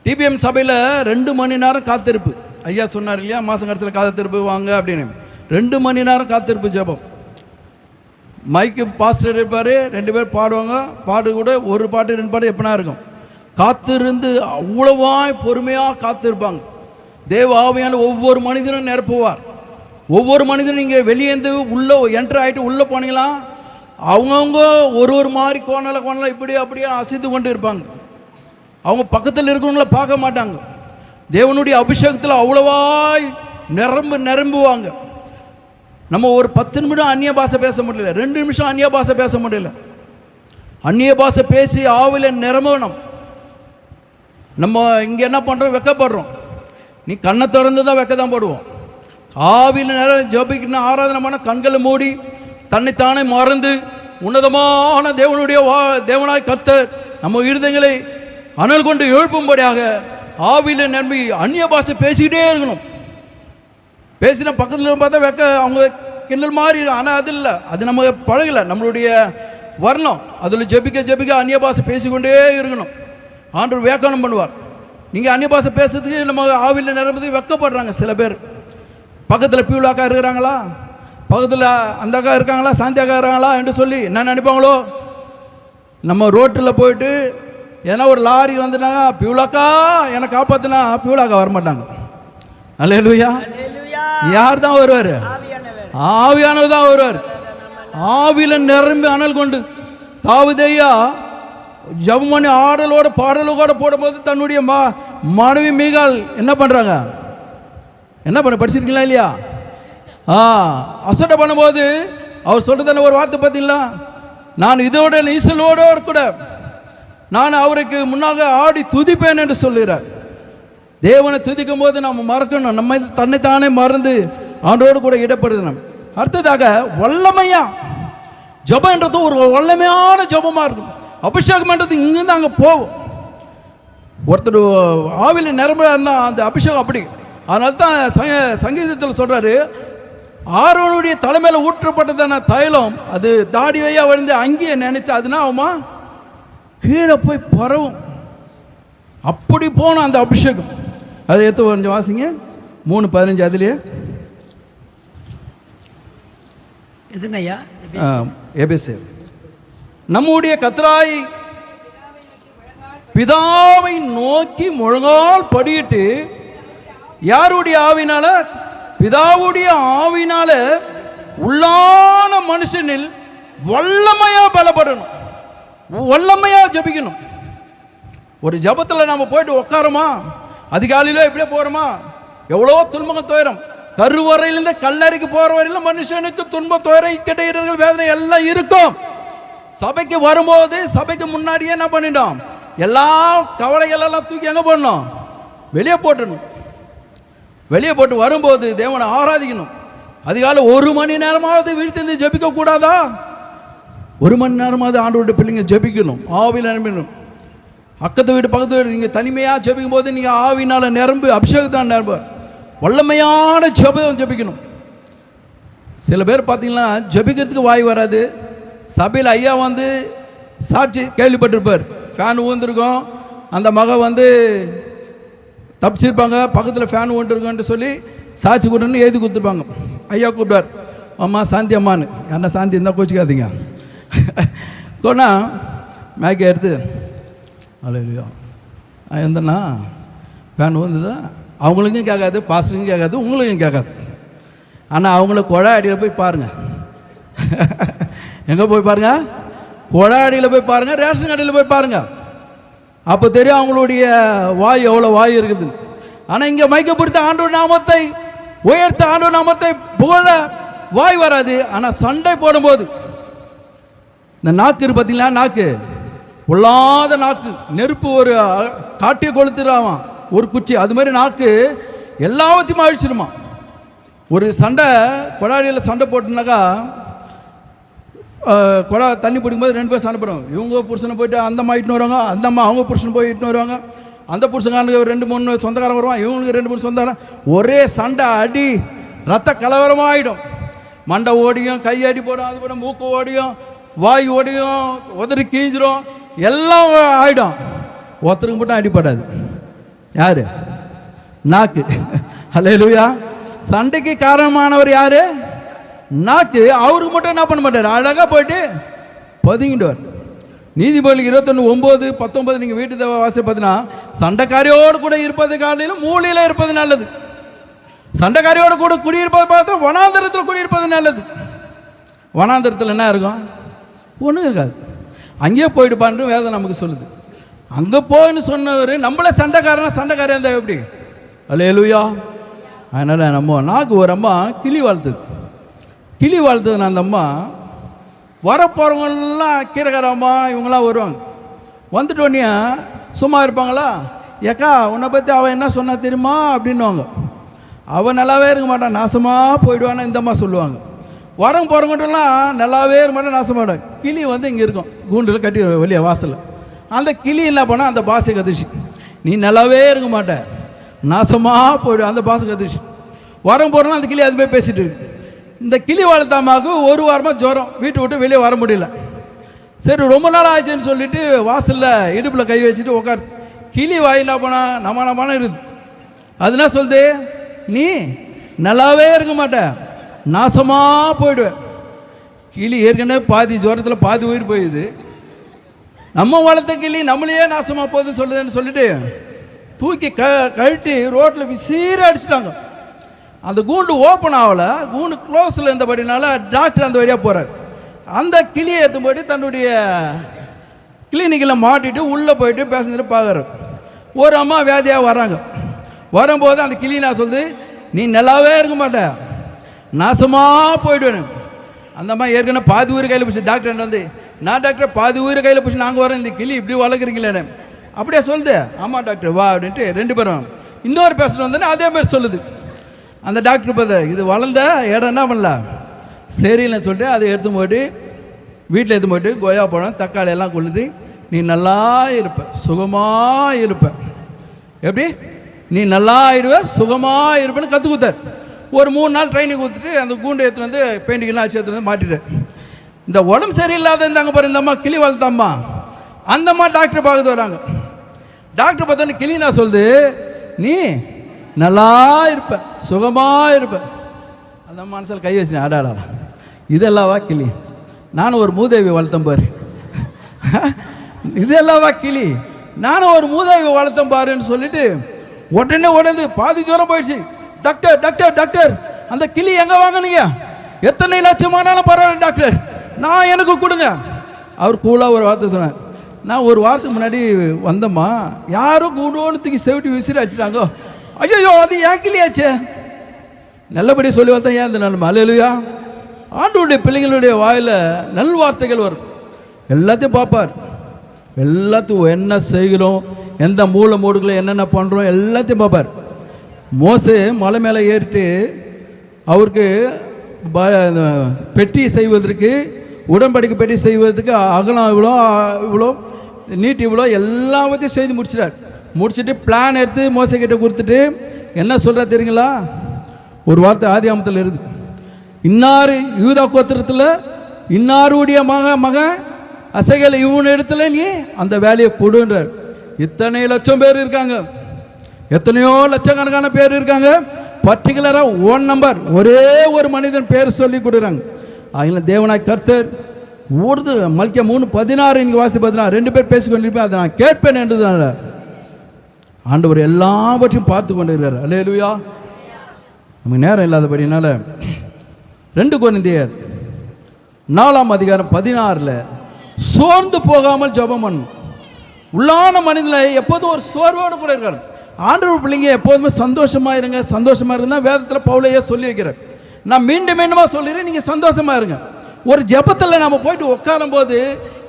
S2: டிபிஎம் சபையில் 2 மணி நேரம் காத்திருப்பு. ஐயா சொன்னார் இல்லையா, மாதம் கடைசியில் காத்திருப்பு வாங்க அப்படின்னு. 2 மணி நேரம் காத்திருப்பு ஜெபம். மைக்கு பாஸ்டர் இருப்பார், 2 பேர் பாடுவாங்க. பாடு கூட ஒரு பாட்டு 2 பாட்டு எப்படினா இருக்கும். காத்திருந்து அவ்வளவாய் பொறுமையாக காத்திருப்பாங்க. தேவ ஆவியான ஒவ்வொரு மனிதனும் நிரப்புவார். ஒவ்வொரு மனிதனும் நீங்கள் வெளியேந்து உள்ளே என்ட்ரு ஆகிட்டு உள்ளே போனீங்களா, அவங்கவுங்க ஒரு மாதிரி கோணலை இப்படி அப்படியே அசைத்து கொண்டு இருப்பாங்க. அவங்க பக்கத்தில் இருக்கிறவங்கள பார்க்க மாட்டாங்க. தேவனுடைய அபிஷேகத்தில் அவ்வளவாய் நிரம்புவாங்க. நம்ம ஒரு 10 நிமிடம் அந்நிய பாஷை பேச முடியல, 2 நிமிஷம் அந்நிய பாஷை பேச முடியல. அந்நிய பாஷை பேசி ஆவில நிரம்பணும். நம்ம இங்கே என்ன பண்ணுறோம், வெக்கப்படுறோம். நீ கண்ணை திறந்து தான் வெக்க தான் போடுவோம். ஆவில நேரம் ஜபிக்கணும், ஆராதனை பண்ண கண்களை மூடி தன்னைத்தானே மறந்து உன்னதமான தேவனுடைய தேவனாய் கர்த்தர் நம்ம இருதயங்களை அனல் கொண்டு எழுப்பும்படியாக ஆவில நிரம்பி அந்நிய பாஷை பேசிக்கிட்டே இருக்கணும். பேசினா பக்கத்தில் பார்த்தா வெக்க அவங்க கிண்டல் மாதிரி. ஆனால் அது இல்லை, அது நம்ம பழகலை, நம்மளுடைய வரணும். அதில் ஜெபிக்க அந்நிய பாஷை பேசிக்கொண்டே இருக்கணும். ஆண்டவர் வியாக்கரணம் பண்ணுவார். நீங்கள் அந்நிய பாஷை பேசுறதுக்கு நம்ம ஆவியில் நிரம்புறதுக்கு வெக்கப்படுறாங்க. சில பேர் பக்கத்தில் பியூலாக்கா இருக்கிறாங்களா, பக்கத்தில் அந்த அக்கா இருக்காங்களா, சாந்தி அக்கா இருக்காங்களா என்று சொல்லி என்ன நினைப்பாங்களோ. நம்ம ரோட்டில் போயிட்டு ஏன்னா ஒரு லாரி வந்துட்டாங்க, பியூலாக்கா என்னை காப்பாற்றினா பியூலாக்கா வரமாட்டாங்க. அல்லேலூயா. யார் தான் வருவார்? ஆவியானவர் தான் வருவார். ஆவில நிரம்பி அனல் கொண்டு தாவீதையா ஜெபம் பண்ணி ஆடலோட பாடலோட போடும்போது தன்னுடைய மனைவி மீகாள் என்ன பண்ணுறாங்க, என்ன பண்ண படிச்சிருக்கீங்களா இல்லையா? அசட்டை பண்ணும்போது அவர் சொல்கிறதான ஒரு வார்த்தை பார்த்தீங்களா, நான் இதோட ஈசலோட கூட நான் அவருக்கு முன்னாக ஆடி துதிப்பேன் என்று சொல்லுகிறார். தேவனை துதிக்கும் போது நம்ம மறக்கணும், நம்ம தன்னைத்தானே மறந்து ஆண்டோடு கூட இடப்படுது. அடுத்ததாக வல்லமையா ஜபம்ன்றது ஒரு வல்லமையான ஜபமாக இருக்கும். அபிஷேகம்ன்றது இங்கேருந்து அங்கே போகும். ஒருத்தர் ஆவில நிரம்ப இருந்தால் அந்த அபிஷேகம் அப்படி. அதனால தான் சங்கீதத்தில் சொல்கிறாரு, ஆரோனுடைய தலைமையில் ஊற்றப்பட்டதான தைலம் அது தாடி வையா விழுந்து அங்கேயே நினைத்து அதுனா ஆகுமா, கீழே போய் பரவும். அப்படி போன அந்த அபிஷேகம். அதை எடுத்து கொஞ்சம் வாசிங்க. 3:15 அதுலேயே
S3: எதுங்க ஐயா?
S2: எபேசியர். நம்முடைய கர்த்தராய் பிதாவை நோக்கி முழங்கால் படியிட்டு யாருடைய ஆவினால, பிதாவுடைய ஆவினால உள்ளான மனுஷனில் வல்லமையா பலப்படணும், வல்லமையா ஜபிக்கணும். ஒரு ஜபத்தில் நம்ம போயிட்டு உட்காரமா, அதிகாலையில் எப்படியே போகிறோமா, எவ்வளோ துன்பங்கள் துயரம், கருவறையிலிருந்து கல்லறைக்கு போகிற வரையிலும் மனுஷனுக்கு துன்ப துயரை இக்கட்டையிடர்கள் வேதனை எல்லாம் இருக்கும். சபைக்கு வரும்போது சபைக்கு முன்னாடியே என்ன பண்ணிட்டோம், எல்லா கவலைகள் எல்லாம் தூக்கி எங்கே போடணும், வெளியே போட்டணும். வெளியே போட்டு வரும்போது தேவனை ஆராதிக்கணும். அதிகாலை 1 மணி நேரமாவது வீழ்த்து ஜபிக்க கூடாதா? 1 மணி நேரமாவது ஆண்டவருடைய பிள்ளைங்க ஜபிக்கணும், ஆவியில் நிரம்பணும். அக்கத்து வீடு பக்கத்து வீடு நீங்கள் தனிமையாக ஜபிக்கும் போது நீங்கள் ஆவினால் நிரம்பு, அபிஷேகத்தான் நிரம்ப, வல்லமையான ஜபம் ஜபிக்கணும். சில பேர் பார்த்தீங்கன்னா ஜபிக்கிறதுக்கு வாய் வராது, சபையில் ஐயா வந்து சாட்சி கேள்விப்பட்டிருப்பார். ஃபேன் ஊந்துருக்கும், அந்த மகன் வந்து தப்பிச்சிருப்பாங்க, பக்கத்தில் ஃபேன் ஊண்டுருக்கோன்ட்டு சொல்லி சாட்சி கூட்டணும்னு எழுதி கொடுத்துருப்பாங்க. ஐயா கூப்பிட்டார், அம்மா சாந்தி அம்மான்னு. என்ன சாந்தி இருந்தால் கோச்சிக்காதீங்க. சொன்னா மேக்கை எடுத்து அல்லேலூயா இருந்தேன்னா ஃபேன் ஊந்துதா, அவங்களுக்கும் கேட்காது, பாஸ்டருக்கும் கேட்காது, உங்களுக்கும் கேட்காது. ஆனால் அவங்கள குழா அடியில் போய் பாருங்கள். எங்கே போய் பாருங்கள்? குழா அடியில் போய் பாருங்கள், ரேஷன் கடையில் போய் பாருங்கள். அப்போ தெரியும் அவங்களுடைய வாய் எவ்வளோ வாய் இருக்குது. ஆனால் இங்கே மைக்க பிடித்த ஆண்டவர் நாமத்தை உயர்த்த, ஆண்டவர் நாமத்தை புகழ வாய் வராது. ஆனால் சண்டை போடும்போது இந்த நாக்கு இருக்கு பார்த்தீங்களா, நாக்கு பொல்லாத நாக்கு, நெருப்பு ஒரு காட்டிய கொளுத்துறான் ஒரு குச்சி, அது மாதிரி நாக்கு எல்லாத்தையும் அழிச்சிருமா. ஒரு சண்டை கொடாடியில் சண்டை போட்டுனாக்கா, கொடா தண்ணி பிடிக்கும்போது 2 பேர் சண்டை போடுவாங்க. இவங்க புருஷனை போயிட்டு அந்த அம்மா இட்டுன்னு வருவாங்க, அந்த அம்மா அவங்க புருஷனை போய் இட்டுன்னு வருவாங்க, அந்த புருஷங்காரனுக்கு 2-3 சொந்தக்காரன் வருவான், இவங்களுக்கு 2-3 சொந்தக்காரன், ஒரே சண்டை அடி ரத்த கலவரமாகிடும். மண்டை ஓடியும், கை அடி போடும், அது போடும், மூக்கு ஓடியும், வாய் ஓடியும், உதறி கீஞ்சிரும், எல்லாம் ஆகிடும். ஒருத்தருக்கு மட்டும் அடிப்படாது. யாரு? நாக்கு. அல்லேலூயா. சண்டைக்கு காரணமானவர் யாரு? நாக்கு. அவருக்கு மட்டும் என்ன பண்ண மாட்டார், அழகாக போயிட்டு பதுங்கிடுவார். நீதிபதிகள் 21:9-19 நீங்கள் வீட்டு வாசி பார்த்தீங்கன்னா, சண்டைக்காரியோடு கூட இருப்பது காலையில் மூலையில் இருப்பது நல்லது, சண்டைக்காரியோடு கூட குடியிருப்பது பார்த்தா வனாந்தரத்தில் குடியிருப்பது நல்லது. வனாந்தரத்தில் என்ன இருக்கும்? ஒன்றும் இருக்காது. அங்கேயே போயிட்டு பாருன்னு வேதம் நமக்கு சொல்லுது. அங்கே போயின்னு சொன்னவர் நம்மளே சண்டைக்காரியாக இருந்தால் எப்படி? அல்லேலூயா. அதனால் நம்ம நாக்கு ஒரு அம்மா கிளி வளர்த்ததுன்னா அந்த அம்மா வரப்போகிறவங்களாம் கீரைக்காரம்மா இவங்களாம் வருவாங்க. வந்துட்டோன்னே சும்மா இருப்பாங்களா? ஏக்கா உன்னை பற்றி அவன் என்ன சொன்னா தெரியுமா அப்படின்னுவாங்க. அவன் நல்லாவே இருக்க மாட்டான், நாசமாக போயிடுவான்னு இந்த அம்மா சொல்லுவாங்க. வரம் போகிறவங்கட்டெல்லாம் நல்லாவே இருக்க மாட்டேன், நாசமாட்டாங்க. கிளி வந்து இங்கே இருக்கும், கூண்டில் கட்டி வெளியே வாசலில். அந்த கிளி என்ன பண்ணால் அந்த பாசை கதிச்சு, நீ நல்லாவே இருக்க மாட்டேன், நாசமாக போய்டும், அந்த பாசை கதிச்சு. வரம் போகிறோம்னா அந்த கிளி அது போய் பேசிட்டு இருக்கு. இந்த கிளி வளர்த்தாமாக்கு 1 வாரமாக ஜுரம், வீட்டை விட்டு வெளியே வர முடியல. சரி ரொம்ப நாள் ஆச்சுன்னு சொல்லிட்டு வாசலில் இடுப்பில் கை வச்சுட்டு உட்கார். கிளி வாயிலா போனால் நம்ம இருக்குது. அது என்ன சொல்லுது? நீ நல்லாவே இருக்க மாட்டேன், நாசமாக போயிடுவேன். கிளி ஏற்கனவே பாதி ஜுரத்தில் பாதி உயிர் போயிடுது, நம்ம வளர்த்த கிளி நம்மளையே நாசமாக போகுதுன்னு சொல்லுதுன்னு சொல்லிட்டு தூக்கி கழட்டி ரோட்டில் விசீர அடிச்சிட்டாங்க. அந்த கூண்டு ஓப்பன் ஆகலை, கூண்டு க்ளோஸில் இருந்தபடினால டாக்டர் அந்த வழியாக போகிறார். அந்த கிளியை எடுத்து போய்ட்டு தன்னுடைய கிளினிக்கில் மாட்டிட்டு உள்ளே போயிட்டு பேசஞ்சிட்டு பார்க்குறாரு. ஒரு அம்மா வியாதியாக வராங்க. வரும்போது அந்த கிளி நான் சொல்லுது, நீ நல்லாவே இருக்க மாட்டேன், நாசமாக போய்டுவேன். அந்த அம்மா ஏற்கனவே பாதி உயிர் கையில் பிடிச்சி டாக்டர் வந்து, நான் டாக்டர் பாதி உயிர் கையில் பிடிச்சி நாங்கள் வரோம், இந்த கிளி இப்படி வளர்க்குறீங்களே அப்படியே சொல்லுது. ஆமாம் டாக்டர் வா அப்படின்ட்டு 2 பேரும். இன்னொரு பேசுகிட்டு வந்தோன்னே அதே மாதிரி சொல்லுது. அந்த டாக்டர் பார்த்தா இது வளர்ந்த இடம் என்ன பண்ணல சரியில்லைன்னு சொல்லிட்டு அதை எடுத்து போய்ட்டு வீட்டில் எடுத்து போய்ட்டு கொய்யா பழம் தக்காளி எல்லாம் கொள்ளுது, நீ நல்லா இருப்ப, சுகமாக இருப்ப. எப்படி? நீ நல்லா ஆயிடுவ, சுகமாக இருப்பேன்னு கற்றுக் கொடுத்தார். ஒரு 3 நாள் ட்ரைனிங் கொடுத்துட்டு அந்த கூண்டை எடுத்துன்னு வந்து பெயிண்டிங்கெல்லாம் அடிச்சு எடுத்துன்னு வந்து மாட்டிட்டேன். இந்த உடம்பு சரியில்லாத இருந்தாங்க பாரு இந்த அம்மா, கிளி வளர்த்தம்மா, அந்த அம்மா டாக்டர் பார்க்க வராங்க. டாக்டர் பார்த்தோன்னே கிளி நான் சொல்லுது, நீ நல்லா இருப்ப, சுகமாக இருப்ப. அந்த மனசில் கை வச்சு ஆடாடா இதெல்லாவா கிளி, நானும் ஒரு மூதேவி வளர்த்தேன் பாரு, இதெல்லாவா கிளி, நானும் ஒரு மூதேவி வளர்த்தேன் பாருன்னு சொல்லிட்டு உடனே பாதி ஜுரம் போயிடுச்சு. டாக்டர் டாக்டர் டாக்டர் அந்த கிளி எங்கே வாங்கினீங்க? எத்தனை லட்சமானாலும் பரவாயில்ல டாக்டர், நான் எனக்கு கொடுங்க. அவர் கூலாக ஒரு வார்த்தை சொன்னார். நான் ஒரு வாரத்துக்கு முன்னாடி வந்தம்மா, யாரும் கூடோன்னு தூக்கி செவிட்டு விசிறி அடிச்சிட்டாங்க. ஐயோ அது ஏன் கிளியாச்சே, நல்லபடி சொல்லி வந்தேன். ஏன் இந்த நன்மை? அல்லேலூயா. ஆண்டவருடைய பிள்ளைங்களுடைய வாயில் நல்வார்த்தைகள் வரும். எல்லாத்தையும் பார்ப்பார், எல்லாத்தையும் என்ன செய்கிறோம், எந்த மூளை மூடுகளை என்னென்ன பண்ணுறோம் எல்லாத்தையும் பார்ப்பார். மோசே மலை மேலே ஏறிட்டு அவருக்கு பெட்டி செய்வதற்கு, உடன்படிக்கை பெட்டி செய்வதற்கு அகலம் இவ்வளோ நீட்டு இவ்வளோ எல்லாத்தையும் செய்து முடிச்சுட்டு பிளான் எடுத்து மோசே கிட்ட கொடுத்துட்டு என்ன சொல்கிறா தெரியுங்களா? ஒரு வார்த்தை ஆதியாகமத்தில் இருக்குது, இன்னார் யூதா கோத்திரத்தில் இன்னாருடைய மகன் அசைகளை இவன் இடத்துல நீ அந்த வேலையை கொடுன்றார். இத்தனை லட்சம் பேர் இருக்காங்க, எத்தனையோ லட்சக்கணக்கான பேர் இருக்காங்க. பர்டிகுலராக ஒன் நம்பர் ஒரே ஒரு மனிதன் பேர் சொல்லி கொடுக்குறாங்க. அதில் தேவனாய் கர்த்தர் ஊர்து மல்கியா 3:16 இங்கே வாசி 16 2 பேர் பேசிக்கொண்டிருப்பேன், அதை நான் கேட்பேன் என்றுதான் ஆண்டவர் எல்லாவற்றையும் பார்த்து கொண்டு இருக்கிறார். அல்லேலூயா. நமக்கு நேரம் இல்லாதபடினால 2 கொரிந்தியர் 4:16 சோர்ந்து போகாமல் ஜெபம் பண்ணும். உள்ளான மனிதனை எப்போதும் ஒரு சோர்வோடு கூட இருக்காரு. ஆண்டவர் பிள்ளைங்க எப்போதுமே சந்தோஷமாக இருங்க, சந்தோஷமாக இருந்தா வேதத்தில் பவுலையே சொல்லி வைக்கிறேன். நான் மீண்டும் மீண்டுமா சொல்லிடுறேன், நீங்கள் சந்தோஷமாக இருங்க. ஒரு ஜெபத்தில் நம்ம போயிட்டு உட்காரும் போது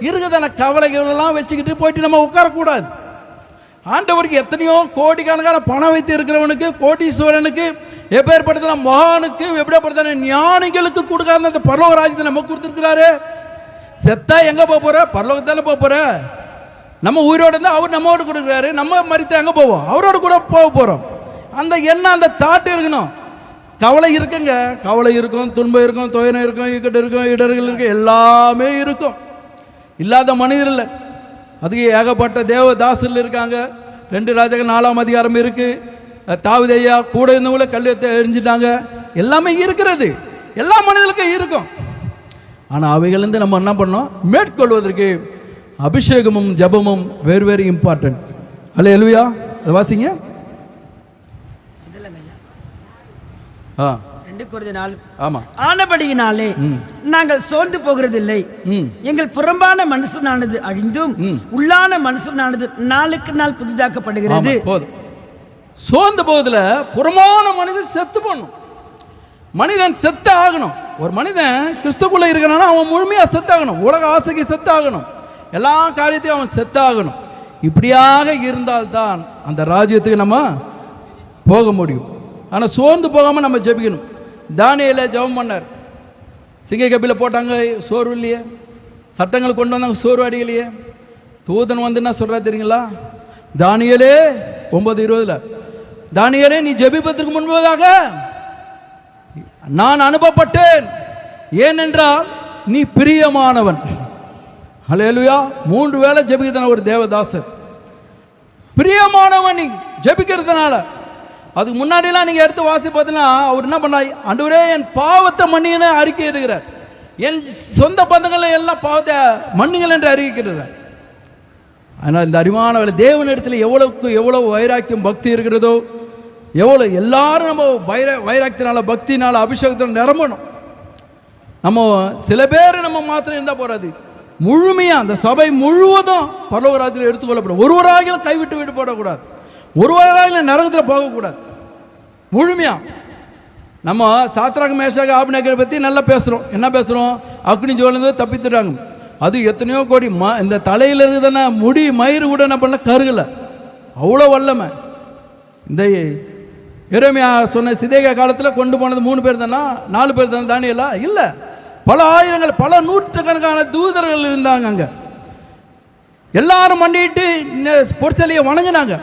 S2: இருக்குதான கவலைகளெல்லாம் வச்சுக்கிட்டு போயிட்டு நம்ம உட்காரக்கூடாது. ஆண்டவருக்கு எத்தனையோ கோடிக்கணக்கான பணம் வைத்து இருக்கிறவனுக்கு, கோடீஸ்வரனுக்கு, எப்பேற்படுத்தின மகானுக்கு, எப்படியாப்படுத்தின ஞானிகளுக்கு கொடுக்காத அந்த பரலோக ராஜ்யத்தை நமக்கு கொடுத்துருக்கிறாரு. செத்தா எங்கே போக போகிற? பரலோகத்தால் போக போகிற. நம்ம உயிரோடு இருந்தால் அவர் நம்மோடு கொடுக்குறாரு, நம்ம மறித்து எங்கே போவோம்? அவரோடு கூட போக போகிறோம். அந்த எண்ணம், அந்த தாட்டு இருக்கணும். கவலை இருக்குங்க, கவலை இருக்கும், துன்பம் இருக்கும், துயரம் இருக்கும், இக்கட்டு இருக்கும், இடர்கள் இருக்கும், எல்லாமே இருக்கும். இல்லாத மனிதர் இல்லை. அதுக்கு ஏகப்பட்ட தேவதாசர்கள் இருக்காங்க. 2 ராஜாக்கள் 4 இருக்குது. தாவீதையா கூட இருந்தவங்கள கல்வெத்தை எரிஞ்சிட்டாங்க. எல்லாமே இருக்கிறது, எல்லா மனிதர்களுக்கும் இருக்கும். ஆனால் அவைகளிலிருந்து நம்ம என்ன பண்ணோம்? மேற்கொள்வதற்கு அபிஷேகமும் ஜபமும் வெரி வெரி இம்பார்ட்டன்ட். அல்லேலூயா. அதை வாசிங்க.
S3: 2 கொரிந்தியர் 4.
S2: ஆமா.
S3: ஆனபடியினாலே நாங்கள் சோர்ந்து போகிறதில்லை. எங்கள் புறம்பான மனுஷனானது அழிந்தும் உள்ளான மனுஷனானது நாளுக்கு நாள் புதிதாக்கப்படுகிறது.
S2: சோர்ந்து போவதில் புறமான மனிதன் செத்து போகணும். மனிதன் செத்து ஆகணும். ஒரு மனிதன் கிறிஸ்துக்குள்ள இருக்கிறான்னா அவன் முழுமையாக செத்தாகணும். உலக ஆசைக்கு செத்தாகணும். எல்லா காரியத்தையும் அவன் செத்தாகணும். இப்படியாக இருந்தால்தான் அந்த ராஜ்யத்துக்கு நம்ம போக முடியும். ஆனால் சோர்ந்து போகாமல் நம்ம ஜெபிக்கணும். தானியேல ஜெபம் பண்ணார். சிங்க கபில போட்டாங்க, சோர்வு இல்லையே. சட்டங்கள் கொண்டு வந்தாங்க, சோர்வு அடிக்கலையே. தூதன் வந்து என்ன சொல்கிறா தெரியுங்களா? தானியேலே 9:20 தானியேலே, நீ ஜெபிப்பதற்கு முன்பதாக நான் அனுப்பப்பட்டேன், ஏனென்றால் நீ பிரியமானவன். அல்லேலூயா. 3 வேளை ஜெபிக்கிறதான ஒரு தேவதாசர். பிரியமானவன் நீ ஜெபிக்கிறதுனால. அதுக்கு முன்னாடிலாம் நீங்கள் எடுத்து வாசி பார்த்தீங்கன்னா அவர் என்ன பண்ணார்? ஆண்டவரே என் பாவத்தை மன்னின்னு அறிக்கை எடுக்கிறார். என் சொந்த பந்தங்களை எல்லாம் பாவத்தை மன்னிங்கள் என்று அறிவிக்கிறார். ஆனால் இந்த அறிவான வேலை தேவன் இடத்துல எவ்வளவுக்கு எவ்வளவு வைராக்கியம் பக்தி இருக்கிறதோ, எவ்வளோ எல்லாரும் நம்ம வைராக்கியத்தினால பக்தினால அபிஷேகத்தினால் நிரம்பணும். நம்ம சில பேர் நம்ம மாத்திரம் இருந்தால் போறாது, முழுமையாக அந்த சபை முழுவதும் பரலோக ராஜ்யத்தில் எடுத்துக்கொள்ளப்படும். ஒருவராகிலும் கைவிட்டு விட்டு போடக்கூடாது, ஒருவராகிலும் நரகத்தில் போகக்கூடாது. முழுமையாக நம்ம சாத்ராக் மேஷாக் ஆபினேகரை பற்றி நல்லா பேசுகிறோம். என்ன பேசுகிறோம்? அக்னி ஜுவாலிலிருந்து தப்பித்துட்டாங்க. அது எத்தனையோ கோடி இந்த தலையில் இருக்குதுன்னா முடி மயிறு கூட என்ன பண்ணல, கருகலை. அவ்வளோ வல்லமை. இந்த எரேமியா சொன்ன சிதேகா காலத்தில் கொண்டு போனது 3 பேர் தானா, 4 பேர் தானே? தானியேலா இல்லை, பல ஆயிரங்கள், பல நூற்றுக்கணக்கான தூதர்கள் இருந்தாங்க அங்கே. எல்லாரும் மண்டிட்டு பொற்சலையை வணங்கினாங்க.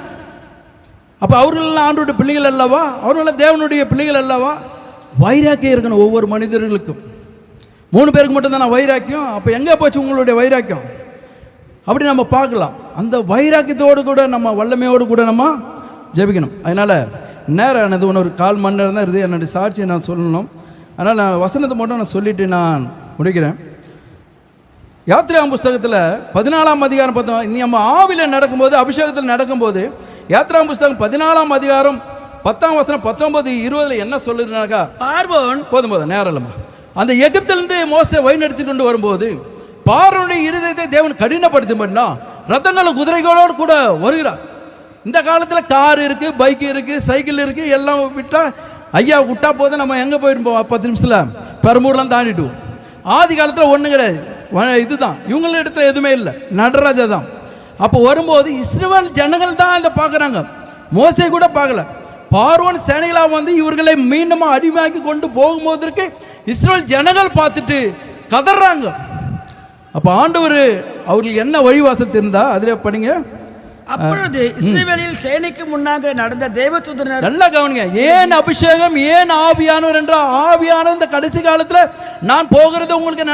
S2: அப்போ அவர்களெல்லாம் ஆண்டோட பிள்ளைகள் அல்லவா? அவர்களெல்லாம் தேவனுடைய பிள்ளைகள் அல்லவா? வைராக்கியம் இருக்கணும் ஒவ்வொரு மனிதர்களுக்கும். 3 பேருக்கு மட்டும்தான் வைராக்கியம். அப்போ எங்கே போச்சு உங்களுடைய வைராக்கியம்? அப்படி நம்ம பார்க்கலாம். அந்த வைராக்கியத்தோடு கூட நம்ம வல்லமையோடு கூட நம்ம ஜெபிக்கணும். அதனால் நேரம் எனது ஒரு 1/4 மணி நேரம் தான் இருக்குது. என்னுடைய சாட்சியை நான் சொல்லணும். அதனால் நான் வசனத்தை மட்டும் நான் சொல்லிவிட்டு நான் முடிக்கிறேன். யாத்திராம் புஸ்தகத்தில் 14ஆம் அதிகாரம் பார்த்தோம். இனி நம்ம ஆவியில் நடக்கும்போது, அபிஷேகத்தில் நடக்கும்போது, யாத்திராம் புஸ்தகம் 14ஆம் அதிகாரம் 10ஆம் வசனம் 19, 20 என்ன சொல்லுதுனாக்கா,
S3: பார்வோன்
S2: போதும் நேரம் இல்லைம்மா. அந்த எகிப்திலிருந்து மோசே வழிநடத்தி கொண்டு வரும்போது பார்வோனுடைய இருதயத்தை தேவன் கடினப்படுத்தும்படினா ரதங்களும் குதிரைகளோடு கூட வருகிறார். இந்த காலத்தில் கார் இருக்குது, பைக் இருக்குது, சைக்கிள் இருக்குது, எல்லாம் விட்டால் ஐயா விட்டா போதும் நம்ம எங்கே போயிருப்போம் 10 நிமிஷத்தில் பெரம்பூர்லாம் தாண்டிட்டுவோம். ஆதி காலத்தில் ஒன்றும் கிடையாது, இதுதான். இவங்கள இடத்துல எதுவுமே இல்லை, நடராஜா தான். அப்போ வரும்போது இஸ்ரவேல் ஜனங்கள் தான் இதை பார்க்குறாங்க, மோசே கூட பார்க்கல. பார்வோன் சேனைகளாக வந்து இவர்களை மீண்டும் அடிமையாக்கி கொண்டு போகும்போதற்கு இஸ்ரவேல் ஜனங்கள் பார்த்துட்டு கதறாங்க. அப்போ ஆண்டவர் அவர்களுக்கு என்ன வழிவாசல் இருந்தா அதில் படிங்க.
S3: அப்பொழுது இஸ்ரவேலில் சேனைக்கு முன்னாக நடந்த தேவதூதனர்,
S2: நல்லா கவனிங்க, ஏன் அபிஷேகம், ஏன் ஆவியானவர் என்றால், ஆவியானவர் இந்த கடைசி காலத்தில் நான் போகிறது உங்களுக்கு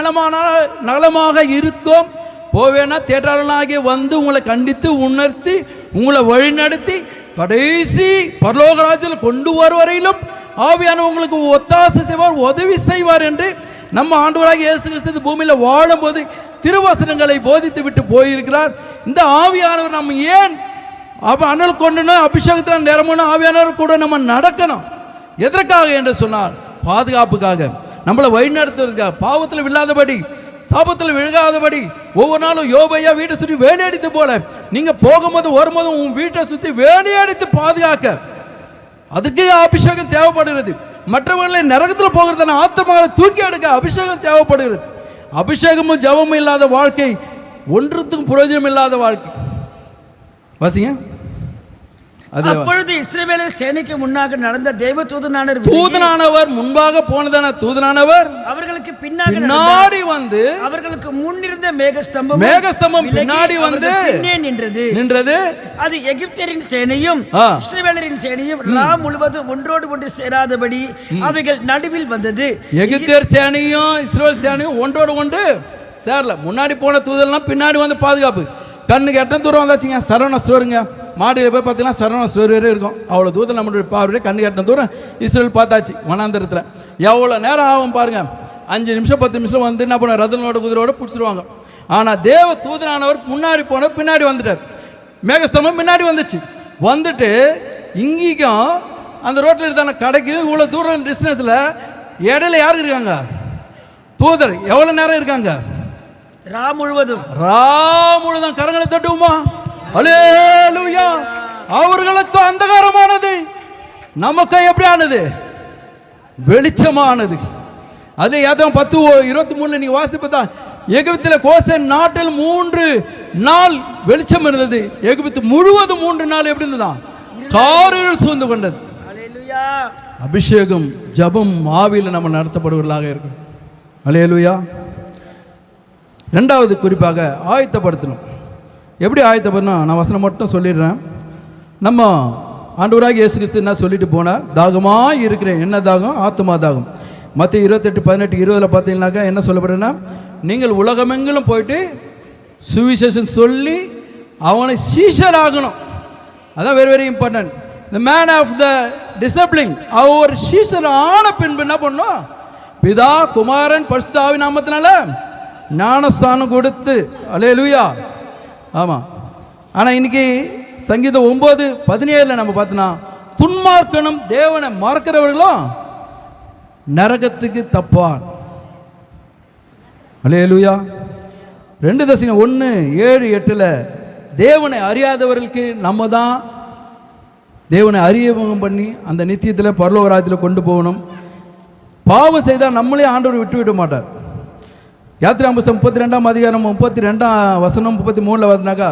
S2: நலமாக இருக்கும், போவேனா தேற்றாளனாகி வந்து உங்களை கண்டித்து உணர்த்தி உங்களை வழிநடத்தி கடைசி பரலோக ராஜ்யத்தில் கொண்டு வருவரையிலும் ஆவியானவர் உங்களுக்கு ஒத்தாசை செய்வார், உதவி செய்வார் என்று நம்ம ஆண்டவராக இயேசு கிறிஸ்து பூமியில் வாழும்போது திருவசனங்களை போதித்து விட்டு போயிருக்கிறார். இந்த ஆவியானவர் நம்ம ஏன் அனல் கொண்டணும், அபிஷேகத்தில் நிரம்பணும், ஆவியானவர் கூட நம்ம நடக்கணும். எதற்காக என்று சொன்னால் பாதுகாப்புக்காக, நம்மளை வழிநடத்துவதற்காக, பாவத்தில் விழாதபடி, சாபத்தில் விழுகாதபடி. ஒவ்வொரு நாளும் யோபையா வீட்டை சுற்றி வேலையடித்து போல நீங்க போகும்போது வரும்போது உன் வீட்டை சுற்றி வேலையடித்து பாதுகாக்க, அதுக்கு அபிஷேகம் தேவைப்படுகிறது. மற்றவர்களை நரகத்தில் போகிறதான ஆத்மாவை தூக்கி எடுக்க அபிஷேகம் தேவைப்படுகிறது. அபிஷேகமும் ஜபமும் இல்லாத வாழ்க்கை ஒன்றுத்துக்கும் பிரயோஜனம் இல்லாத வாழ்க்கை. வாசிங்க.
S3: அப்பொழுது இஸ்ரவேலில் சேனைக்கு முன்னாக நடந்த
S2: தூதனானவர் முன்பாக போனதான தூதனானவர்
S3: அவர்களுக்கு
S2: பின்னாடி வந்து,
S3: அவர்களுக்கு முன்னிருந்த மேகஸ்தம்பம்
S2: பின்னாடி வந்து நின்றது.
S3: அது எகிப்தியரின் சேனையும் இஸ்ரவேலரின் சேனையும் முழுவதும் ஒன்றோடு ஒன்று சேராதபடி அவைகள் நடுவில் வந்தது.
S2: எகிப்தியர் சேனையும் இஸ்ரவேல் சேனையும் ஒன்றோடு ஒன்று சேரல. முன்னாடி போன தூதர்லாம் பின்னாடி வந்து பாதுகாப்பு. கண்ணுக்கு எட்டம் தூரம் வந்தாச்சுங்க, சரவண ஸ்டோருங்க. மாடியில் போய் பார்த்தீங்கன்னா சரவண ஸ்டோர் வரை இருக்கும். அவ்வளோ தூரத்தில் நம்மளுடைய பார்வையிலே கண்ணுக்கு எட்டம் தூரம் இஸ்ரேல் பார்த்தாச்சு. வனாந்தரத்தில் எவ்வளோ நேரம் ஆகும் பாருங்க. 5 நிமிஷம் 10 நிமிஷம் வந்து என்ன பண்ண ரதனோட குதிரையோட பிடிச்சிருவாங்க. ஆனால் தேவ தூதனானவர் முன்னாடி போன பின்னாடி வந்துட்டார். மேகஸ்தம்பம் முன்னாடி வந்துட்டு இங்கேயும் அந்த ரோட்டில் இருந்தான கடைக்கும் இவ்வளோ தூரம் டிஸ்டன்ஸில் இடையில யாருக்கு இருக்காங்க? தூதர். எவ்வளோ நேரம் இருக்காங்க?
S3: ரா முழுவதும்
S2: கரங்களை தட்டுவோமா? அல்லேலூயா. அவர்களுக்கு அந்தகாரமானது, நமக்கு எப்படி ஆனது? வெளிச்சமானது. அது யாதம் 10:23 நீங்க வாசிப்பதா, எகிப்தில் கோசேன் நாட்டில் 3 நாள் வெளிச்சம் இருந்தது. எகிப்து முழுவதும் 3 நாள் எப்படி இருந்ததா? காரில் சூழ்ந்து கொண்டது. அபிஷேகம் ஜபம் ஆவியில் நம்ம நடத்தப்படுவர்களாக இருக்கும். அல்லேலூயா. ரெண்டாவது குறிப்பாக ஆயத்தப்படுத்தணும். எப்படி ஆயத்தப்படணும்? நான் வசனம் மட்டும் சொல்லிடுறேன். நம்ம ஆண்டவராக இயேசு கிறிஸ்து என்ன சொல்லிட்டு போனால், தாகமாக இருக்கிறேன். என்ன தாகம்? ஆத்மா தாகம். மத்திய 28:18-20 பார்த்தீங்கன்னாக்கா என்ன சொல்லப்படுதுன்னா, நீங்கள் உலகமெங்கிலும் போயிட்டு சுவிசேஷம் சொல்லி அவனை சீஷர் ஆகணும். அதான் very very important. The man of the discipline. அவர் சீஷர் ஆன பின்பு என்ன பண்ணணும்? பிதா குமாரன் பரிசுத்த ஆவி நாமத்தினால ஞானஸ்தானம் கொடுத்து. அல்லேலூயா. ஆமாம். ஆனால் இன்னைக்கு சங்கீதம் 9:17 நம்ம பார்த்தோன்னா, துன்மார்க்கனும் தேவனை மறக்கிறவர்களும் நரகத்துக்கு தப்பான். அல்லேலூயா. 2 தசைங்க 1:7-8 தேவனை அறியாதவர்களுக்கு நம்ம தான் தேவனை அறிமுகம் பண்ணி அந்த நித்தியத்தில் பரலோக ராஜ்யத்தில் கொண்டு போகணும். பாவம் செய்தால் நம்மளே ஆண்டவர் விட்டு மாட்டார். யாத்திராகமம் புஸ்தகம் 32ஆம் அதிகாரம் 32ஆம் வசனம் 33 வந்தாக்கா,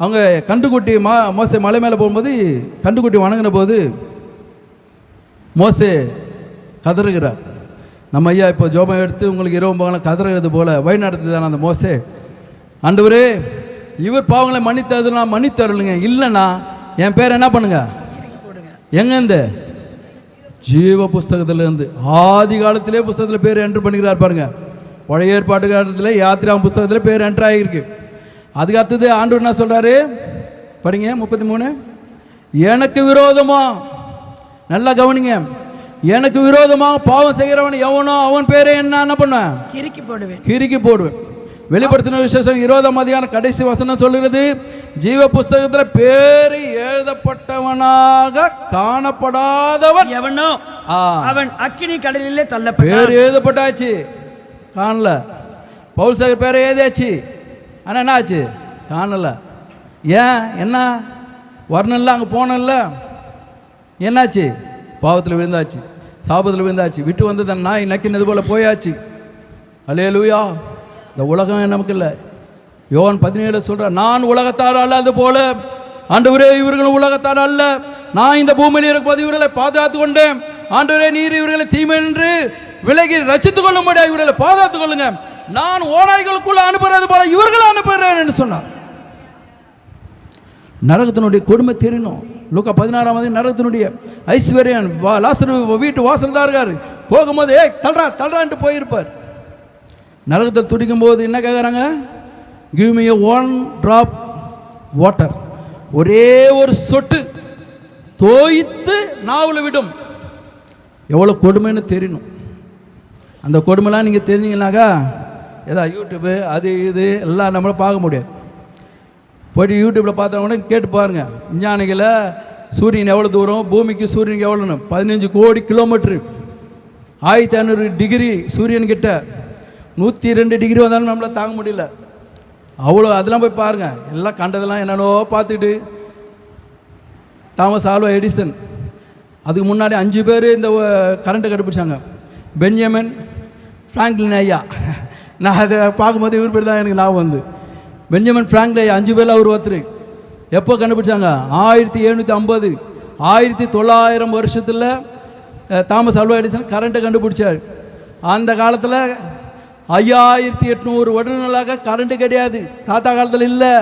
S2: அவங்க கண்டுக்குட்டி மோசே மலை மேலே போகும்போது கண்டுக்குட்டி வணங்கின போது மோசே கதறுகிறார். நம்ம ஐயா இப்போ ஜோபம் எடுத்து உங்களுக்கு இரவு போகலாம் கதறுகிறது போல வழி நடத்துதான அந்த மோசே. ஆண்டவரே, இவர் பாவங்களை மன்னித்ததுனா மன்னித்தருளுங்க, இல்லைன்னா என் பேர் என்ன பண்ணுங்க? எங்கேருந்து? ஜீவ புஸ்தகத்திலேருந்து. ஆதி காலத்திலே புஸ்தகத்தில் பேர் என்ட்ரு பண்ணிக்கிறார் பாருங்க. பழைய ஏற்பாட்டு காலத்தில் யாத்திராகமம் புஸ்தகத்தில் பேர் என்ட்ரு ஆகியிருக்கு. அதுக்கு அடுத்தது ஆண்டவர் என்ன சொல்கிறாரு படிங்க 33. எனக்கு விரோதமா, நல்லா கவனிங்க, எனக்கு விரோதமாக பாவம் செய்கிறவன் எவனோ அவன் பேரை என்ன பண்ணுவேன்? கிறுக்கி போடுவேன். வெளிப்படுத்தின விசேஷம் 20ஆம் அதிகாரம் கடைசி வசனம் சொல்லுகிறது, ஜீவ புஸ்தகத்தில் பேரு எழுதப்பட்டவனாக காணப்படாதவன் எவனோ அவன் அக்கினி கடலிலே தள்ளப்பட்டான். பேர் எழுதப்பட்டாச்சு, காணல. பவுல் சேகர் பேரை எழுதியாச்சு, ஆனால் என்ன ஆச்சு? காணல. ஏன்? என்ன வரணும்ல, அங்கே போனல, என்னாச்சு? பாவத்தில் விழுந்தாச்சு, சாபத்தில் விழுந்தாச்சு, விட்டு வந்து நாய் நக்கினது போல போயாச்சு. அல்லேலூயா. இந்த உலகம் நமக்கு இல்லை. யோவான் 17 சொல்ற, நான் உலகத்தார் அல்ல, அது போல ஆண்டவரே இவர்களும் உலகத்தார் அல்ல, நான் இந்த பூமியில் இருக்கும்போது இவர்களை பாதுகாத்து கொண்டேன். ஆண்டவரே நீர் இவர்களை தீமை என்று விலகி ரசித்துக் கொள்ளும்படி இவர்களை பாதுகாத்துக் கொள்ளுங்க, நான் ஓநாய்களுக்குள்ள அனுப்புறது போல இவர்களை அனுப்புகிறேன் என்று சொன்னார். நரகத்தினுடைய கொடுமை தெரியணும். லூக்கா 16 நரகத்தினுடைய ஐஸ்வர்யன் லாசரு வீட்டு வாசல் தான் இருக்கார். போகும்போது தள்ளுறான்ட்டு போயிருப்பார். நரகத்தில் துடிக்கும் போது என்ன கேட்குறாங்க? Give me one drop water, ஒரே ஒரு சொட்டு தோய்த்து நாவில் விடும். எவ்வளோ கொடுமைன்னு தெரியணும். அந்த கொடுமைலாம் நீங்கள் தெரிஞ்சிங்கனாக்கா யூடியூப்பு அது இது எல்லாம் நம்மளால் பார்க்க முடியாது. போய்ட்டு யூடியூப்பில் பார்த்தவங்க கேட்டு பாருங்கள். விஞ்ஞானிகளை சூரியன் எவ்வளோ தூரம், பூமிக்கு சூரியனுக்கு எவ்வளோன்னு 15 கோடி கிலோமீட்ரு, 1500 டிகிரி சூரியன்கிட்ட, 102 டிகிரி வந்தாலும் நம்மளால் தாங்க முடியல. அவ்வளோ அதெல்லாம் போய் பாருங்கள். எல்லாம் கண்டதெல்லாம் என்னென்னோ பார்த்துக்கிட்டு. தாமஸ் ஆல்வா எடிசன், அதுக்கு முன்னாடி 5 பேர் இந்த கரண்ட்டை கண்டுபிடிச்சாங்க. பென்ஜமின் ஃப்ராங்க்லின் ஐயா, நான் அதை பார்க்கும்போது இவர் பேர் தான் எனக்கு ஞாபகம் வந்து. பென்ஜமின் ஃப்ராங்க்லின் ஐயா 5 பேரில் அவர் ஒருத்தர். எப்போ கண்டுபிடிச்சாங்க? 1750, 1900 வருஷத்தில் தாமஸ் ஆல்வா எடிசன் கரண்ட்டை கண்டுபிடிச்சார். அந்த காலத்தில் 5800 வருடங்களாக கரண்ட்டு கிடையாது. தாத்தா காலத்தில் இல்லை.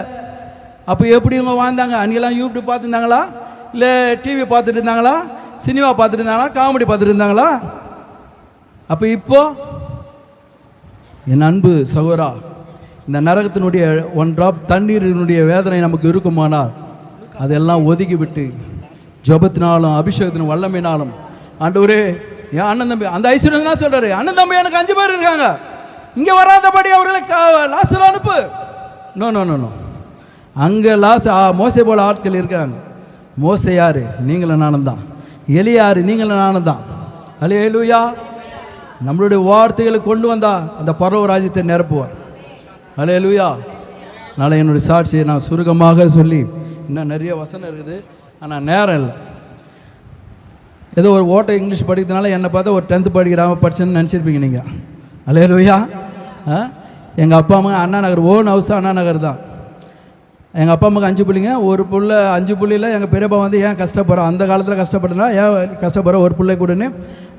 S2: அப்போ எப்படி இவங்க வாழ்ந்தாங்க? அன்றைக்கெல்லாம் யூடியூப் பார்த்துருந்தாங்களா, இல்லை டிவி பார்த்துட்டு இருந்தாங்களா, சினிமா பார்த்துட்டு இருந்தாங்களா, காமெடி பார்த்துட்டு இருந்தாங்களா? அப்போ இப்போ என் அன்பு சகோதரா, இந்த நரகத்தினுடைய 1 ட்ராப் தண்ணீரினுடைய வேதனை நமக்கு இருக்குமானால் அதெல்லாம் ஒதுக்கி விட்டு ஜபத்தினாலும் அபிஷேகத்தின் வல்லமையினாலும், ஆண்டவரே என் அண்ணன் தம்பி, அந்த ஐஸ்வர்யம் தான் சொல்கிறாரு, அண்ணன் தம்பி எனக்கு 5 பேர் இருக்காங்க, இங்கே வராதபடி அவர்களை லாஸ்டில் அனுப்பு. நோ நோ நோ நோ அங்கே மோசே போல ஆட்கள் இருக்காங்க. மோசே யார்? நீங்களும் நானும் தான். எலியார்? நீங்களும் நானும் தான். அல்லேலூயா. நம்மளுடைய வார்த்தைகளை கொண்டு வந்தால் அந்த பரவ ராஜ்யத்தை நிரப்புவார். அல்லேலூயா. அதனால் என்னுடைய சாட்சியை நான் சுருக்கமாக சொல்லி, இன்னும் நிறைய வசனம் இருக்குது, ஆனால் நேரம் இல்லை. ஏதோ ஒரு ஓட்டை இங்கிலீஷ் படிக்கிறதுனால என்னை பார்த்தா ஒரு 10th படிச்சேன்னு நினச்சிருப்பீங்க நீங்கள். அல்லேலூயா. எங்கள் அப்பா அம்மா அண்ணா நகர், ஓன் ஹவுஸ் அண்ணா நகர் தான். எங்கள் அப்பா அம்மாவுக்கு 5 பிள்ளைங்க. ஒரு பிள்ளை 5 பிள்ளையில் எங்கள் பெரியப்பா வந்து ஏன் கஷ்டப்படுறோம், அந்த காலத்தில் கஷ்டப்படுறா, ஏன் கஷ்டப்படுற ஒரு பிள்ளை கூடன்னு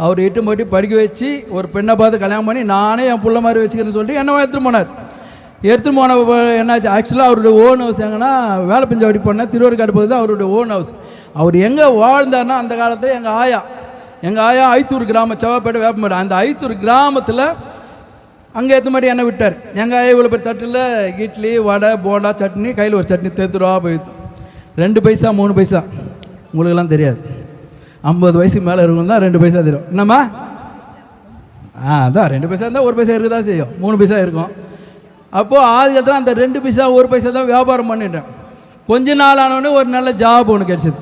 S2: அவர் இட்டு போய்ட்டு படிக்க வச்சு ஒரு பெண்ணை பார்த்து கல்யாணம் பண்ணி நானே என் பிள்ளை மாதிரி வச்சுக்கிறேன்னு சொல்லிட்டு என்ன எடுத்துகிட்டு போனார். எடுத்துகிட்டு போன என்னாச்சு, ஆக்சுவலாக அவருடைய ஓன் ஹவுஸ் எங்கன்னா வேலை பஞ்சாவடி போனேன், திருவருக்காடு போகுது அவருடைய ஓன் ஹவுஸ். அவர் எங்கே வாழ்ந்தார்னா அந்த காலத்தில் எங்கள் ஆயா ஐத்தூர் கிராமம், செவ்வாப்பேட்டை வேப்பமேடு, அந்த ஐத்தூர் கிராமத்தில் அங்கே ஏற்ற மாதிரி என்ன விட்டார். எங்கள் ஆயா இவ்வளோ பேர் தட்டில் இட்லி வடை போண்டா சட்னி, கையில் ஒரு சட்னி 30 ரூபா போயிடுது. 2 பைசா 3 பைசா உங்களுக்கெல்லாம் தெரியாது. 50 வயசுக்கு மேலே இருக்கும் தான் 2 பைசா தெரியும். என்னம்மா? அதான் 2 பைசா இருந்தால் 1 பைசா இருக்க தான் செய்யும், 3 பைசா இருக்கும். அப்போது ஆதிக்கத்தில் அந்த 2 பைசா 1 பைசா தான் வியாபாரம் பண்ணிட்டேன். கொஞ்ச நாள் ஆனோடனே ஒரு நல்ல ஜாப் ஒன்று கிடச்சிது.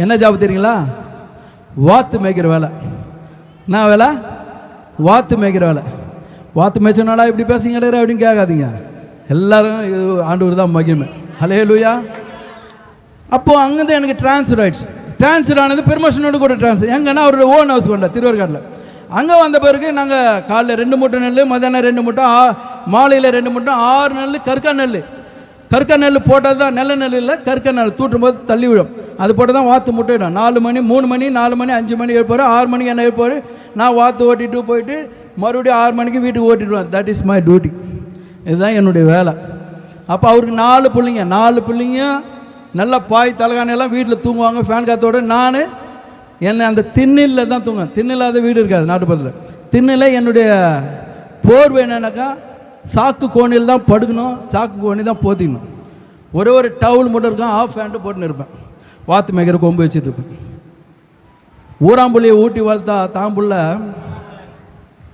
S2: என்ன ஜாப் தெரியுங்களா? வாத்து மேய்க்கிற வேலை. என்ன வேலை? வாத்து மேய்க்கிற வேலை. வாத்து மேய்ச்சனாடா இப்படி பேசுங்க அப்படின்னு கேட்காதீங்க. எல்லாரும் ஆண்டவர் தான் மகிமை. ஹல்லேலூயா. அப்போது அங்கேருந்து எனக்கு ட்ரான்ஸ்ஃபர் ஆகிடுச்சு. ட்ரான்ஸ்ஃபர் ஆனது பெர்மோஷனோடு கூட ட்ரான்ஸ்ஃபர். எங்கன்னா அவரோட ஓன் ஹவுஸ் கொண்டா திருவருக்காட்டில். அங்கே வந்த பிறகு நாங்கள் காலையில் 2 மூட்டை நெல், மத்தியானம் 2 மூட்டை, மாலையில் 2 மூட்டை, 6 நெல் கற்கா நெல் போட்டால் தான், நல்ல நெல் இல்லை கற்கா நெல் தூட்டும் போது தள்ளி விடும். அது போட்டு தான் வாத்து முட்டையிடும். 4 மணி 3 மணி 4 மணி 5 மணி எழுப்பார், 6 மணிக்கு என்ன எழுப்பார். நான் வாத்து ஓட்டிட்டு போயிட்டு மறுபடியும் 6 மணிக்கு வீட்டுக்கு ஓட்டிடுவேன். That is my duty. இதுதான் என்னுடைய வேலை. அப்போ அவருக்கு 4 பிள்ளைங்க நல்லா பாய் தலைகானெல்லாம் வீட்டில் தூங்குவாங்க ஃபேன் காற்றோடு. நான் என்னை அந்த திண்ணில் தான் தூங்குவேன். திண்ணில்லாத வீடு இருக்காது நாட்டுப்புறத்தில். திண்ணில் என்னுடைய போர்வை என்னன்னாக்கா சாக்கு கோணியில் தான் படுக்கணும், சாக்கு கோணி தான் போத்திக்கணும். ஒரு டவுல் மட்டும் இருக்கும், ஆஃப் ஹேண்டு போட்டுன்னு இருப்பேன். வாத்து மேய்க்கிற கொம்பு வச்சுட்டு இருப்பேன். ஊராம்புள்ளியை ஊட்டி வளர்த்தா தாம்புள்ள,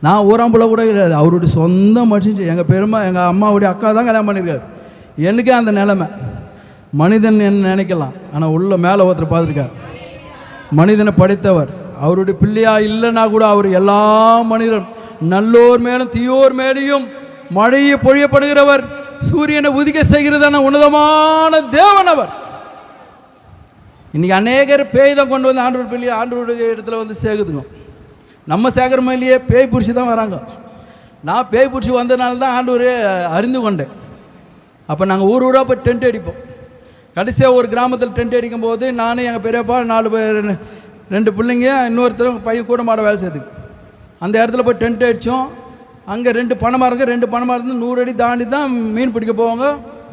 S2: நான் ஊராம்புள்ள கூட கிடையாது, அவருடைய சொந்த மனுஷன். எங்கள் பெருமை எங்கள் அம்மாவுடைய அக்கா தான் கல்யாணம் பண்ணியிருக்காரு. எனக்கே அந்த நிலைமை. மனிதன் என்ன நினைக்கலாம், ஆனால் உள்ள மேலே ஒருத்தர் பார்த்துருக்கார். மனிதனை படைத்தவர். அவருடைய பிள்ளையா இல்லைன்னா கூட அவர் எல்லா மனிதரும் நல்லோர் மேலும் தீயோர் மேலேயும் மழையை பொழியப்படுகிறவர், சூரியனை உதிக்க செய்கிறதான உன்னதமான தேவன் அவர். இன்றைக்கி அநேகர் பேய் தான் கொண்டு வந்து ஆண்டவர் பிள்ளையை ஆண்டவருடைய இடத்துல வந்து சேர்க்குதுங்க. நம்ம சேகர மேலேயே பேய் பிடிச்சி தான் வராங்க. நான் பேய் பிடிச்சி வந்ததுனால தான் ஆண்டவரே அறிந்து கொண்டேன். அப்போ நாங்கள் ஊராக போய் டென்ட் அடிப்போம். கடைசியாக ஒரு கிராமத்தில் டென்ட் அடிக்கும் போது நானும் எங்கள் பெரியப்பா 4 பேர், 2 பிள்ளைங்க, இன்னொருத்தரும் பையன் கூட மாட வேலை செய்யுது. அந்த இடத்துல போய் டென்ட் அடித்தோம். அங்கே 2 பனைமரம் 2 பனைமரம் 100 அடி தாண்டி தான் மீன் பிடிக்க போவாங்க,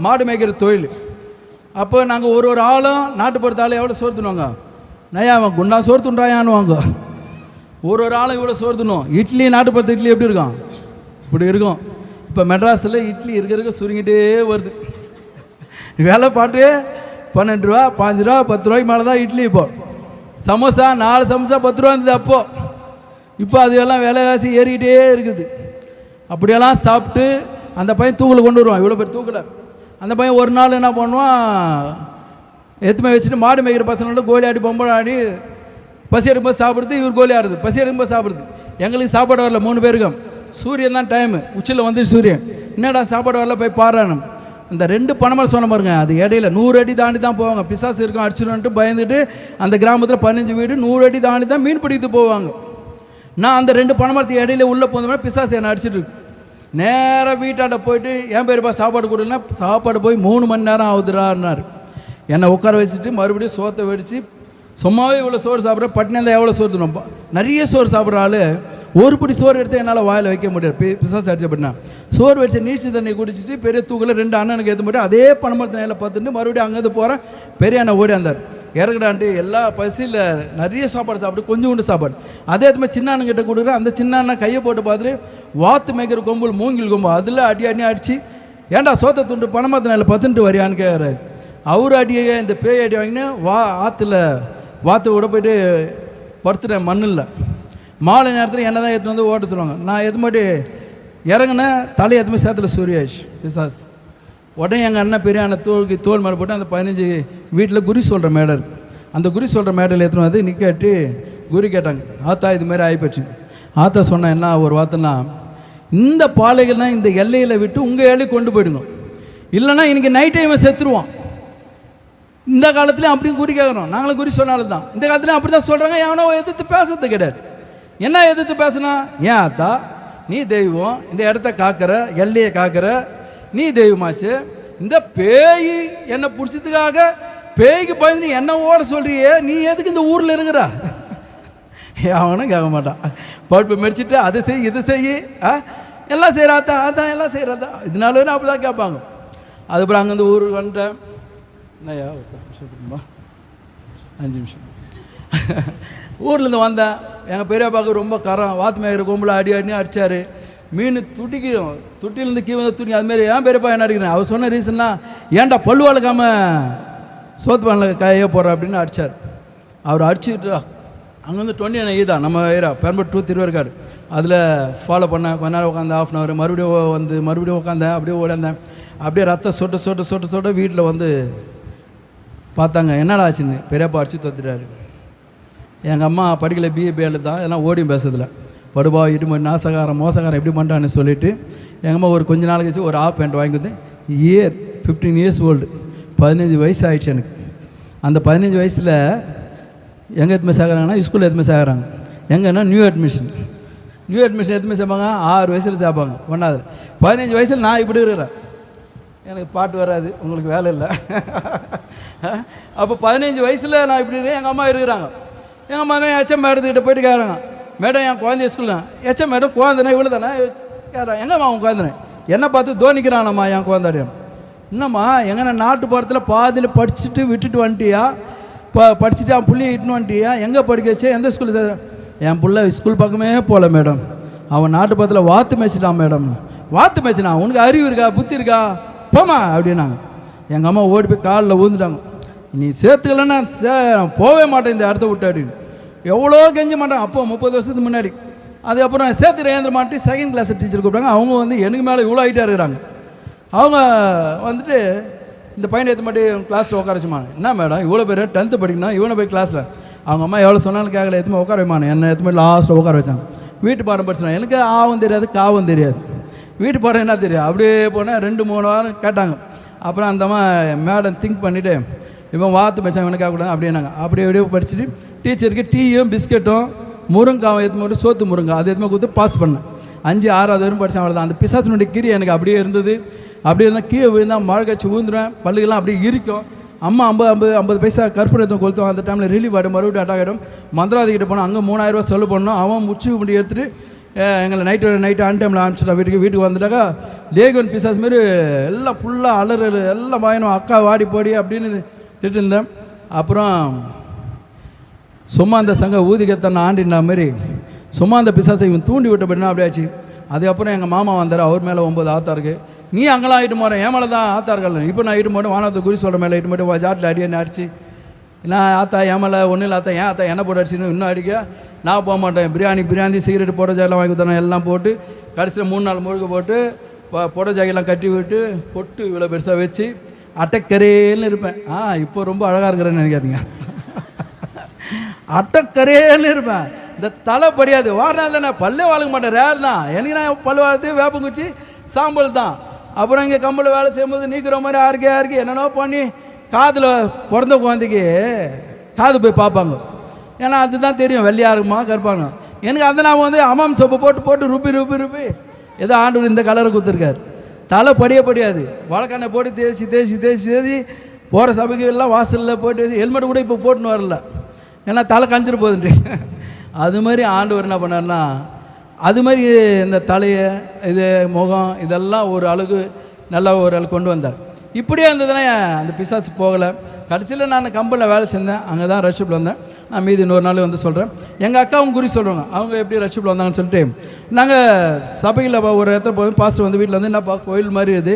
S2: மாடு மேய்க்கிற தொழில். அப்போ நாங்கள் ஒரு ஆளும் நாட்டுப்புறத்த ஆள் எவ்வளோ சோறு தின்னுவாங்க, நயா அவன் குண்டா சோறு துண்டாயான்னுவாங்க. ஒரு ஆளும் இவ்வளோ சோறு தின்னும். இட்லி நாட்டுப்புறத்து இட்லி எப்படி இருக்கும், இப்படி இருக்கும். இப்போ மெட்ராஸில் இட்லி இருக்க சுருங்கிட்டே வருது. வேலை பாட்டு 12 ரூபா 5 ரூபா 10 ரூபாய்க்கு மேலே தான் இட்லி. இப்போ சமோசா 4 சமோசா 10 ரூபா இருந்தது அப்போது. இப்போ அது எல்லாம் விலைவாசி ஏறிக்கிட்டே இருக்குது. அப்படியெல்லாம் சாப்பிட்டு அந்த பையன் தூக்கில் கொண்டு வருவான், இவ்வளோ பேர் தூக்கில். அந்த பையன் ஒரு நாள் என்ன பண்ணுவான், எத்துமே வச்சுட்டு மாடு மேய்க்கிற பசங்களோட கோலி ஆடி பொம்பளை ஆடி பசி எடுக்கும்போது சாப்பிடுறது, இவர் கோலி ஆடுறது, பசி எடுக்கும்போது சாப்பிடுறது. எங்களுக்கு சாப்பாடு வரல 3 பேருக்கும். சூரியன் தான் டைமு, உச்சியில் வந்து சூரியன். என்னடா சாப்பாடு வரல, போய் பாராணும். அந்த 2 பணமாக சொன்ன பாருங்க, அது இடையில 100 அடி தாண்டி தான் போவாங்க. பிசாசு இருக்கும் அடிச்சுட்டு பயந்துட்டு அந்த கிராமத்தில் 15 வீடு 100 அடி தாண்டி தான் மீன் பிடித்து போவாங்க. நான் அந்த 2 பணமரத்துக்கு இடையில உள்ளே போனதுமே பிசாசு என்னை அடிச்சுட்டு இருக்கு. நேராக வீட்டாண்ட போயிட்டு என் பேருப்பா சாப்பாடு கொடுன்னா, சாப்பாடு போய் 3 மணி நேரம் ஆகுதுறான்னாரு. என்னை உட்கார வச்சுட்டு மறுபடியும் சோத்தை வெடித்து, சும்மாவே இவ்வளோ சோறு சாப்பிட்ற பட்டினி எவ்வளோ சோறு தினோம், நிறைய சோறு சாப்பிட்ற ஆள் ஒரு பிடி சோறு எடுத்து என்னால் வாயில் வைக்க முடியாது. பிசாசு அடிச்சப்படினா சோறு வச்ச நீச்சல் தண்ணி குடிச்சிட்டு பெரிய தூக்கில் 2 அண்ணனுக்கு ஏற்ற போட்டு அதே பணமரத்து நேரில் பார்த்துட்டு மறுபடியும் அங்கேருந்து போகிறேன். பெரிய அண்ணன் ஓடி வந்தார், இறக்குடான்ட்டு எல்லா பசியில் நிறைய சாப்பாடு சாப்பிட்டு கொஞ்சம் கொண்டு சாப்பாடு அதே மாதிரி சின்ன அண்ணன்கிட்ட கொடுக்குறேன். அந்த சின்ன அண்ணன் கையை போட்டு பார்த்துட்டு வாத்து மேய்க்கிற கொம்பு மூங்கில் கொம்பு அதில் அடி அடிச்சு, ஏன்டா சோத்தை துண்டு பணமரத்து நேரில் 10 வரியான்னு கேட்குறாரு. அவர் அடியை இந்த பேய் அடி வாங்கினு ஆற்றுல வாத்து விட போய்ட்டு படுத்துட்டேன் மண்ணில். மாலை நேரத்தில் என்ன தான் எடுத்து வந்து ஓட்ட சொல்லுவாங்க. நான் எது மாட்டி இறங்கினேன், தலையை எதுவுமே சேத்துல சூரியாச்சு பிசாஸ். உடனே எங்கள் அண்ணன் பெரிய அண்ணன் தோல் மேலே போட்டு அந்த 15 வீட்டில் குறி சொல்கிற மேடல், அந்த குறி சொல்கிற மேடல் எடுத்துன்னு வந்து நிற்காட்டி குறி கேட்டாங்க. ஆத்தா இது மாதிரி ஆகிப்போச்சு. ஆத்தா சொன்ன என்ன ஒரு வார்த்தைன்னா, இந்த பாலைகள்லாம் இந்த எல்லையில் விட்டு உங்கள் எல்லையை கொண்டு போயிடுங்க, இல்லைன்னா இன்றைக்கி நைட் டைமை செத்துருவான். இந்த காலத்துலேயும் அப்படியும் குறி கேட்குறோம், நாங்களும் குறி சொன்னாலும் தான். இந்த காலத்துலேயும் அப்படி தான் சொல்கிறாங்க. எவனோ எதிர்த்து பேசுறது கிடையாது. என்ன எதிர்த்து பேசுனா, ஏன் ஆத்தா நீ தெய்வம், இந்த இடத்த காக்கிற, எல்லையை காக்கிற, நீ தெய்வமாச்சு. இந்த பேய் என்னை பிடிச்சதுக்காக பேய்க்கு பயந்து என்ன ஓட சொல்கிறியே, நீ எதுக்கு இந்த ஊரில் இருக்கிற? அவனும் கேட்க மாட்டான். படுப்பு மெடிச்சிட்டு அதை செய் இதை செய் எல்லாம் செய்கிறாத்தா, அதான் எல்லாம் செய்கிறாத்தா, இதனால அப்படி தான் கேட்பாங்க. அதுக்கப்புறம் அங்கேருந்து ஊருக்கு வந்துட்டேன். என்னையா 5 நிமிஷம் ஊர்லேருந்து வந்தேன். எங்கள் பெரியப்பாவுக்கு ரொம்ப கரம், வாத்து மேய்கிற கொம்பில் அடி அடிச்சார். மீன் துட்டிக்கும், துட்டிலேருந்து கீழே வந்து துட்டி. அதுமாரி ஏன் பெரியப்பா என்ன அடிக்கிறேன், அவர் சொன்ன ரீசன்னா, ஏன்டா பல்லு வளர்க்காமல் சோத்து பானில் கையை போடுற அப்படின்னு அடித்தார். அவர் அடிச்சுட்டு அங்கேருந்து 20 தான் நம்ம ஏரியா பெரம்பூர் 2 திருவேற்காடு. அதில் ஃபாலோ பண்ணேன். கொஞ்ச நேரம் உட்காந்து 1/2 hour மறுபடியும் உட்காந்தேன். அப்படியே ஓடிந்தேன். அப்படியே ரத்தம் சொட்ட வீட்டில் வந்து பார்த்தாங்க. என்னடா ஆச்சுன்னு. பெரியப்பா அடிச்சு தோத்துட்டாரு. எங்கள் அம்மா படிக்கல, BA தான், எல்லாம் ஓடியும் பேசுறதில்ல. படுபா இட்டு நாசகாரம் மோசகாரம் எப்படி பண்ணுறான்னு சொல்லிவிட்டு எங்கள் அம்மா ஒரு கொஞ்ச நாள் கழிச்சு ஒரு ஆஃப் பேண்ட் வாங்கி கொடுத்தேன். 15 years ஓல்டு, 15 வயசு ஆகிடுச்சு எனக்கு. அந்த 15 வயசில் எங்கே எதுவுமே சேர்க்குறாங்கன்னா ஸ்கூலில் எதுவுமே சேர்க்குறாங்க. எங்கன்னா நியூ அட்மிஷன் எதுவுமே சேர்ப்பாங்க. 6 வயசில் சேர்ப்பாங்க 1வது. 15 வயசில் நான் இப்படி இருக்கிறேன். எனக்கு பாட்டு வராது, உங்களுக்கு வேலை இல்லை. அப்போ 15 வயசில் நான் இப்படி இருக்கேன். எங்கள் அம்மா இருக்கிறாங்க. எங்கள் அம்மா HM மேடத்துக்கிட்ட போயிட்டு கேட்குறாங்க, மேடம் என் குழந்தைய ஸ்கூலில். HM மேடம் குழந்தைனா இவ்வளோ தானே கேட்குறான். எங்கம்மா அவன் குழந்தைனே என்ன பார்த்து தோனிக்கிறானம்மா என் குழந்தையும். என்னம்மா எங்கன்னா நாட்டுப்புறத்தில் பாதியில் படிச்சுட்டு விட்டுட்டு வந்துட்டியா, படிச்சுட்டு அவன் புள்ளியை இட்டுன்னு வந்துட்டியா, எங்கே படிக்க வச்சே, எந்த ஸ்கூலில் சேர்க்குறேன்? என் பிள்ளை ஸ்கூல் பக்கமே போகல மேடம், அவன் நாட்டுப்புறத்தில் வாத்து மேய்ச்சிட்டான் மேடம். வாத்து மேய்ச்சினா உனக்கு அறிவு இருக்கா, புத்தி இருக்கா, போமா அப்படின்னாங்க. எங்கள் அம்மா ஓடி போய் காலில் ஊந்துட்டாங்க. நீ சேர்த்துக்கலன்னா போகவே மாட்டேன் இந்த இடத்த விட்டு அப்படின்னு. எவ்வளோ கெஞ்ச மாட்டான் அப்போ 30 வருஷத்துக்கு முன்னாடி. அதுக்கப்புறம் சேர்த்து ஏந்திர மாட்டி 2nd கிளாஸ் டீச்சர் கூப்பிட்டாங்க. அவங்க வந்து எனக்கு மேலே இவ்வளோ ஹைட்டாக இருக்கிறாங்க. அவங்க வந்துட்டு இந்த பையனை ஏற்ற மாட்டி கிளாஸில் உட்கார வச்சுமான். என்ன மேடம் இவ்வளோ பேர் 10th படிக்கணும், இவனை போய் கிளாஸில். அவங்க அம்மா எவ்வளோ சொன்னாலும் கேட்கல, எத்தனை உட்கார வைமானு. என்னை எத்தனை லாஸ்ட்டில் உட்கார வச்சாங்க. வீட்டு பாடம் படிச்சுனா எனக்கு ஆவும் தெரியாது காவும் தெரியாது. வீட்டு பாடம் என்ன தெரியும். அப்படியே போனால் 2-3 வாரம் கேட்டாங்க. அப்புறம் அந்தம்மா மேடம் திங்க் பண்ணிவிட்டு இவன் வாத்து மேய்ச்சாங்க இவனை கேட்கக்கூடாது அப்படின்னாங்க. அப்படியே படிச்சுட்டு டீச்சருக்கு டீயும் பிஸ்கெட்டும் முருங்காவும் எடுத்து மட்டும் சோத்து முருங்கா அது எதுவுமே கொடுத்து பாஸ் பண்ணேன். 5-6வது வரையும் படித்தேன். அவ்வளோதான். அந்த பிசாசனுடைய கிரி எனக்கு அப்படியே இருந்தது. அப்படியே இருந்தால் கீழே விழுந்தால் மழை கட்சி ஊந்துடுவேன், பல்லுகள்லாம் அப்படியே இருக்கும். அம்மா 50 பைசா கற்பூரத்தை கொளுத்துவோம். அந்த டைமில் ரிலீவ் ஆகிடும், மறுபடியும் அட்டாக் ஆகிடும். மந்திராதிக்கிட்ட போனோம், அங்கே 3000 ரூபா செலவு பண்ணோம். அவன் முச்சு முடி எடுத்துகிட்டு எங்களை நைட்டு அன் டைமில் அனுப்பிச்சிட்டான் வீட்டுக்கு வந்துட்டாக்கா லேகன் பிசாஸ் மாரி எல்லாம் ஃபுல்லாக அலறல் எல்லாம் பயணம், அக்கா வாடி போடி அப்படின்னு திட்டு இருந்தேன். அப்புறம் சும்மா அந்த சங்க ஊதிக்கத்தனை ஆண்டின மாதிரி சும்மா அந்த பிசாசை இவன் தூண்டி விட்டப்படினா அப்படியாச்சு. அதுக்கப்புறம் எங்கள் மாமா வந்தார், அவர் மேலே 9 ஆத்தாருக்கு. நீ அங்கெல்லாம் ஆகிட்டு போகிறேன், என் மேலே தான் ஆத்தார்கள். இப்போ நான் ஆகிட்டு போட்டேன், வானத்தை குறி சொல்கிற மேலே ஆகிட்டு போட்டு ஜாட்டில் அடியே அடிச்சு நான் ஆத்தா என் மேலே ஒன்றும் இல்லை, ஆத்தா ஏன் ஆத்தா என்ன போட்டு அடிச்சுன்னு இன்னும் அடிக்க நான் போக மாட்டேன். பிரியாணி சிகரெட் போட ஜாகெல்லாம் வாங்கி கொடுத்தானே எல்லாம் போட்டு கடைசியில் 3 நாள் முழுக்க போட்டு போட ஜாகெல்லாம் கட்டி விட்டு பொட்டு இவ்வளோ பெருசாக வச்சு அட்டக்கரேன்னு இருப்பேன். இப்போ ரொம்ப அழகாக இருக்கிறேன்னு நினைக்காதீங்க. அட்டக்கரேன்னு இருப்பேன். இந்த தலை படியாது வாரினா தானே பல்லே வாழக்க மாட்டேன், ரேர் தான். எனக்கு நான் பல் வாழ்த்து வேப்பங்குச்சி சாம்பல் தான். அப்புறம் இங்கே கம்பளை வேலை செய்யும்போது நீக்கிற மாதிரி யாருக்கு என்னென்னோ பண்ணி காதில் பிறந்த குழந்தைக்கு காது போய் பார்ப்பாங்க. ஏன்னா அதுதான் தெரியும் வெள்ளையாக இருக்குமா கருப்பாங்க. எனக்கு அந்த நான் வந்து அம்மாம் சோப்பை போட்டு ருப்பி ஏதோ ஆண்டவர் இந்த கலரை கொடுத்துருக்காரு. தலை படியாது. வழக்கண்ணை போட்டு தேய்ச்சி போகிற சபைக்கு எல்லாம் வாசலில் போட்டு ஹெல்மெட் கூட இப்போ போட்டுன்னு வரல, ஏன்னா தலை கஞ்சிட்டு போகுதுன்ட்டு. அது மாதிரி ஆண்டவர் என்ன பண்ணார்னா அது மாதிரி இந்த தலையை இது முகம் இதெல்லாம் ஒரு அழகு நல்லா ஒரு அழகு கொண்டு வந்தார். இப்படியே இருந்ததுன்னா அந்த பிசாசு போகலை. கடைசியில் நான் கம்பெனியில் வேலை செஞ்சேன், அங்கே தான் ரஷ்யப்பில் வந்தேன். நான் மீதி இன்னொரு நாள் வந்து சொல்கிறேன். எங்கள் அக்காவும் குறி சொல்லுவாங்க, அவங்க எப்படி ரஷ்யப்பில் வந்தாங்கன்னு சொல்லிட்டு நாங்கள் சபையில் ஒரு இடத்துல போய் பாஸ்டர் வந்து வீட்டில் வந்து என்னப்பா கோயில் மாதிரி இது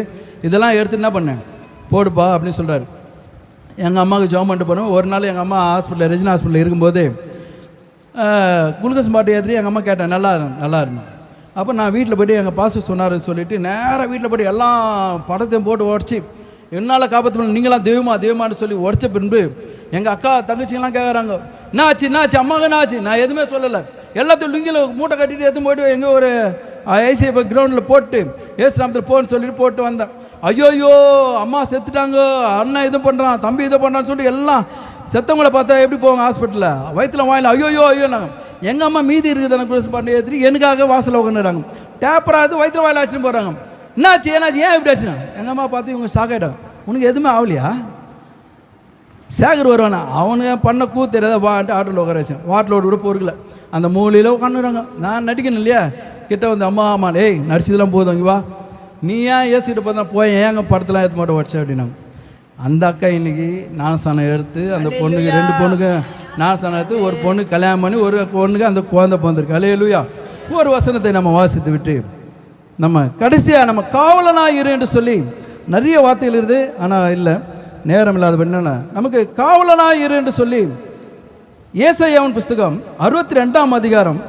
S2: இதெல்லாம் எடுத்து என்ன பண்ணேன் போடுப்பா அப்படின்னு சொல்கிறாரு. எங்கள் அம்மாவுக்கு ஜாப் பண்ணிட்டு போனோம். ஒரு நாள் எங்கள் அம்மா ஹாஸ்பிட்டலில் ரெஜினா ஹாஸ்பிட்டலில் இருக்கும்போது குளுக்கோஸ் பாட்டு ஏற்றி எங்கள் அம்மா கேட்டேன் நல்லா இருந்தேன். அப்போ நான் வீட்டில் போய்ட்டு எங்கள் பாஸ்டர் சொன்னார்னு சொல்லிவிட்டு நேராக வீட்டில் போய்ட்டு எல்லாம் படத்தையும் போட்டு உடச்சி என்னால் காப்பாற்ற நீங்களாம் தெய்வமானு சொல்லி உடச்ச பின்பு எங்கள் அக்கா தங்கச்சிங்கெல்லாம் கேட்குறாங்க, என்னாச்சு அம்மாவுக்கு என்னாச்சு? நான் எதுவுமே சொல்லலை. எல்லாத்தையும் லுங்கியில் மூட்டை கட்டிட்டு எடுத்து போய்ட்டு எங்கே ஒரு ஐசிஎஃப் கிரவுண்டில் போட்டு ஏசுராமத்தில் போன்னு சொல்லிட்டு போட்டு வந்தேன். ஐயோ அம்மா செத்துட்டாங்க, அண்ணன் இது பண்ணுறான், தம்பி இதை பண்ணுறான்னு சொல்லிட்டு எல்லாம் செத்தவங்களை பார்த்தா எப்படி போவாங்க ஹாஸ்பிட்டலில் வயிற்றுல வாயில் ஐயோ நாங்கள். எங்கள் அம்மா மீதி இருக்குது எனக்கு குளுக்கோஸ் பாட்டு ஏற்றி எனக்காக வாசலில் உட்காந்துறாங்க. டேப்பராது வயிற்றுல வாயில் ஆச்சுன்னு போகிறாங்க. என்னாச்சு ஏன் இப்படி ஆச்சுன்னா எங்கள் அம்மா பார்த்து இவங்க ஷாக் ஆகிட்டாங்க. உனக்கு எதுவுமே ஆகலையா? சேகர் வருவானா அவனுங்க பண்ண தெரியாத வான்ட்டு ஆட்டோவில் உட்கார வச்சேன். வாட்டிலோடு கூட பொறுக்கல, அந்த மூலையில் உட்காந்துறாங்க. நான் நடிக்கணும் இல்லையா, கிட்ட வந்து அம்மா நடிச்சதெல்லாம் போதும் இங்கே வா, நீ ஏன் ஏசிக்கிட்டு பார்த்தா போய் ஏங்க படத்தெல்லாம் எடுத்து மாட்டோம் வச்ச அப்படின்னாங்க. அந்த அக்கா இன்னைக்கு ஞானஸ்தானம் எடுத்து அந்த பொண்ணுக்கு 2 பொண்ணுக்கு ஞானஸ்தானம் எடுத்து ஒரு பொண்ணு கல்யாணம் பண்ணி ஒரு பொண்ணுக்கு அந்த குழந்தை பிறந்திருக்கு. அல்லேலூயா. ஒரு வசனத்தை நம்ம வாசித்து விட்டு நம்ம கடைசியாக நம்ம காவலனாக இரு என்று சொல்லி நிறைய வார்த்தைகள் இருக்குது, ஆனால் இல்லை நேரம் இல்லாத என்னென்ன நமக்கு காவலனாக இரு என்று சொல்லி ஏசாயாவின் புஸ்தகம் 62ஆம் அதிகாரம்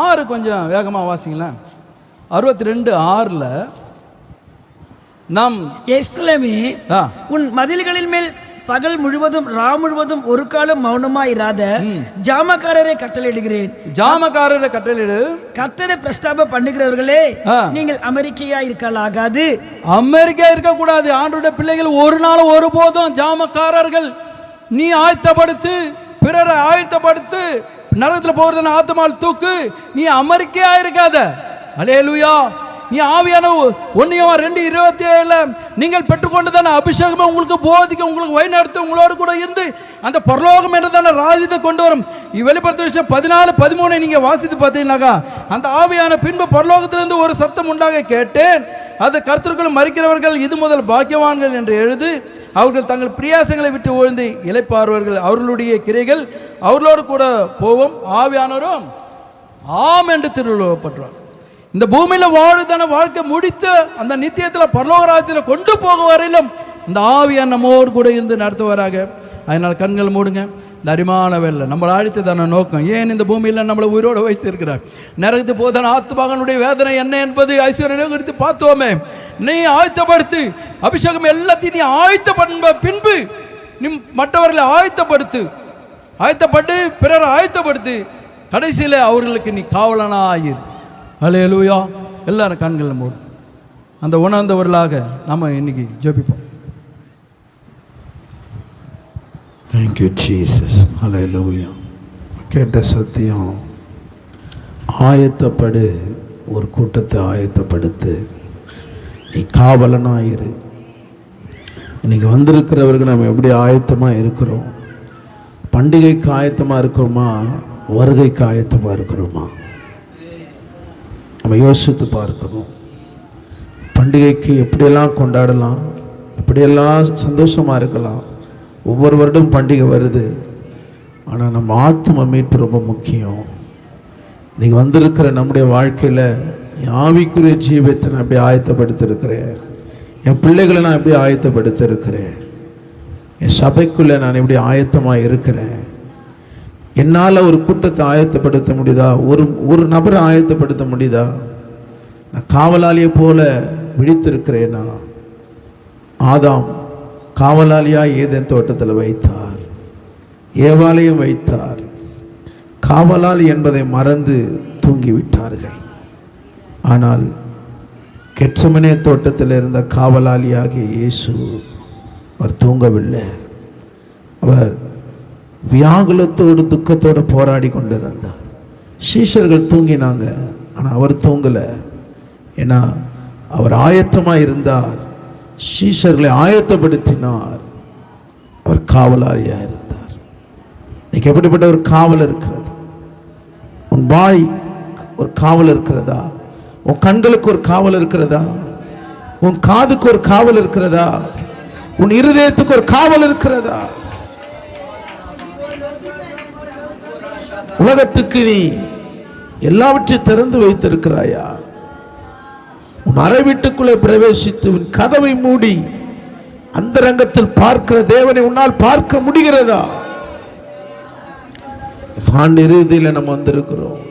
S2: 6 கொஞ்சம் வேகமாக வாசிங்களேன். 62:6 நாம்
S3: எருசலேமே உன் மதில்களின் மேல் பகல் முழுவதும் முழுவதும் ஒரு காலம் மௌனமாயிராத ஜாமக்காரரை கட்டளையிடுகிறேன்.
S2: ஜாமக்காரரை கட்டளையிடு.
S3: கர்த்தரை பிரஸ்தாபம் பண்ணுகிறவர்களே, நீங்கள் அமெரிக்கையா இருக்கலாகாது.
S2: அமெரிக்கா இருக்கக்கூடாது. ஆண்டவருடைய பிள்ளைகள் ஒரு நாள் ஒருபோதும் ஜாமக்காரர்கள். நீ ஆயத்தப்படுத்து, பிறரை ஆயத்தப்படுத்து, நரகத்தில் போகிறதுன்னு ஆத்மால் தூக்கு. நீ அமெரிக்கையா இருக்காத. அல்லேலூயா. நீ ஆவியான 1 யோவான் 2:27 நீங்கள் பெற்றுக்கொண்டதான அபிஷேகமே உங்களுக்கு போதிக்க, உங்களுக்கு வழிநடத்த, உங்களோடு கூட இருந்து அந்த பரலோகம் என்றதான ராஜ்யத்தை கொண்டு வரும். வெளிப்படுத்த விஷயம் 14:13 நீங்கள் வாசித்து பார்த்தீங்கன்னாக்கா அந்த ஆவியான பின்பு பரலோகத்திலிருந்து ஒரு சத்தம் உண்டாக கேட்டேன், அது கர்த்தருக்குள் மரிக்கிறவர்கள் இது முதல் பாக்கியவான்கள் என்று எழுது. அவர்கள் தங்கள் பிரியாசங்களை விட்டு ஓய்ந்து இளைப்பாறுவார்கள். அவர்களுடைய கிரைகள் அவர்களோடு கூட போவோம். ஆவியானவரும் ஆம் என்று திருவள்ளுவப்பட்டார். இந்த பூமியில் வாழுதான வாழ்க்கை முடித்து அந்த நித்தியத்தில் பரலோகராஜ்யத்தில் கொண்டு போக வரையிலும் இந்த ஆவியான் நம்மோடு கூட இருந்து நடத்துவாராக. அதனால் கண்கள் மூடுங்க. இந்த அரிமான வேலை நம்மளை அழைத்ததான நோக்கம், ஏன் இந்த பூமியில் நம்மளை உயிரோடு வைத்திருக்கிறார், நரகத்து போதான ஆத்மகனுடைய வேதனை என்ன என்பது ஐஸ்வர்யம் குறித்து பார்த்தோமே. நீ ஆயத்தப்படுத்து, அபிஷேகம் எல்லாத்தையும் நீ ஆயத்தப்பட பின்பு நீ மற்றவர்களை ஆயத்தப்பட்டு பிறரை ஆயத்தப்படுத்து. கடைசியில் அவர்களுக்கு நீ காவலனாயிரு. அல்லேலூயா. எல்லாரும் கண்கள் மூடு. அந்த உணர்ந்தவர்களாக நம்ம இன்னைக்கு ஜெபிப்போம்.
S1: Thank you Jesus. Hallelujah. கேட்ட சத்தியம், ஆயத்தப்படு, ஒரு கூட்டத்தை ஆயத்தப்படுத்து, நீ காவலனாயிரு. இன்னைக்கு வந்திருக்கிறவர்கள் நம்ம எப்படி ஆயத்தமாக இருக்கிறோம்? பண்டிகைக்கு ஆயத்தமாக இருக்கிறோமா, வருகைக்கு ஆயத்தமாக இருக்கிறோமா? நம்ம யோசித்து பார்க்கணும். பண்டிகைக்கு எப்படியெல்லாம் கொண்டாடலாம், எப்படியெல்லாம் சந்தோஷமாக இருக்கலாம். ஒவ்வொரு வருடம் பண்டிகை வருது. ஆனால் நம்ம ஆத்தும மீட்பு ரொம்ப முக்கியம். நீங்கள் வந்திருக்கிற நம்முடைய வாழ்க்கையில் என் ஆவிக்குரிய ஜீவத்தை நான் எப்படி ஆயத்தப்படுத்திருக்கிறேன், என் பிள்ளைகளை நான் எப்படி ஆயத்தப்படுத்திருக்கிறேன், என் சபைக்குள்ளே நான் எப்படி ஆயத்தமாக இருக்கிறேன். என்னால் ஒரு கூட்டத்தை ஆயத்தப்படுத்த முடியுதா, ஒரு நபரை ஆயத்தப்படுத்த முடியுதா? நான் காவலாளியை போல விழித்திருக்கிறேனா? ஆதாம் காவலாளியாக ஏதேன் தோட்டத்தில் வைத்தார், ஏவாளையும் வைத்தார். காவலாளி என்பதை மறந்து தூங்கிவிட்டார்கள். ஆனால் கெத்செமனே தோட்டத்தில் இருந்த காவலாளியாகிய இயேசு அவர் தூங்கவில்லை. அவர் வியாகுலத்தோடு துக்கத்தோடு போராடி கொண்டிருந்தார். சீஷர்கள் தூங்கினாங்க, ஆனால் அவர் தூங்கலை. ஏன்னா அவர் ஆயத்தமாக இருந்தார், சீஷர்களை ஆயத்தப்படுத்தினார். அவர் காவலாளியாக இருந்தார். இன்னைக்கு எப்படிப்பட்ட ஒரு காவல் இருக்கிறது? உன் வாய் ஒரு காவல் இருக்கிறதா? உன் கண்களுக்கு ஒரு காவல் இருக்கிறதா? உன் காதுக்கு ஒரு காவல் இருக்கிறதா? உன் இருதயத்துக்கு ஒரு காவல் இருக்கிறதா? உலகத்துக்கு நீ எல்லாவற்றையும் திறந்து வைத்திருக்கிறாயா? உன் அறை வீட்டுக்குள்ளே பிரவேசித்து உன் கதவை மூடி அந்த ரங்கத்தில் பார்க்கிற தேவனை உன்னால் பார்க்க முடிகிறதா? ஆண்டு இறுதியில் நம்ம வந்திருக்கிறோம்.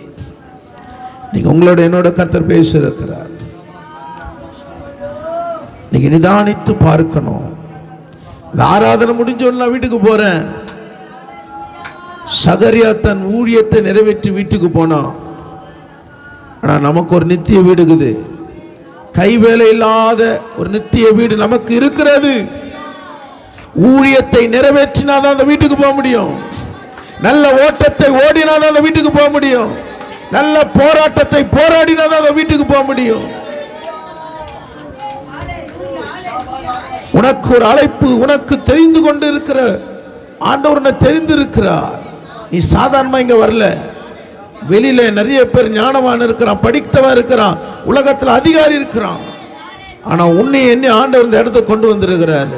S1: நீங்க உங்களோட என்னோட கர்த்தர் பேசியிருக்கிறார். நீங்க நிதானித்து பார்க்கணும். இந்த ஆராதனை முடிஞ்சோன்னு நான் வீட்டுக்கு போறேன். சகரியா தன் ஊழியத்தை நிறைவேற்றி வீட்டுக்கு போனான். ஆனா நமக்கு ஒரு நித்திய வீடு இருக்குது. கைவேலை இல்லாத ஒரு நித்திய வீடு நமக்கு இருக்கிறது. ஊழியத்தை நிறைவேற்றினாதான் அந்த வீட்டுக்கு போக முடியும். நல்ல ஓட்டத்தை ஓடினாதான் அந்த வீட்டுக்கு போக முடியும். நல்ல போராட்டத்தை போராடினாதான் அந்த வீட்டுக்கு போக முடியும். உனக்கு ஒரு அழைப்பு, உனக்கு தெரிந்து கொண்டு இருக்கிற ஆண்டவர் தெரிந்திருக்கிறார். நீ சாதாரணமா இங்க வரல. வெளியில நிறைய பேர் ஞானவான் இருக்கிறான், படித்தவன் இருக்கிறான், உலகத்தில் அதிகாரி இருக்கிறான். ஆனா உன்னை என்ன ஆண்டவர் இந்த இடத்தை கொண்டு வந்திருக்கிறார்.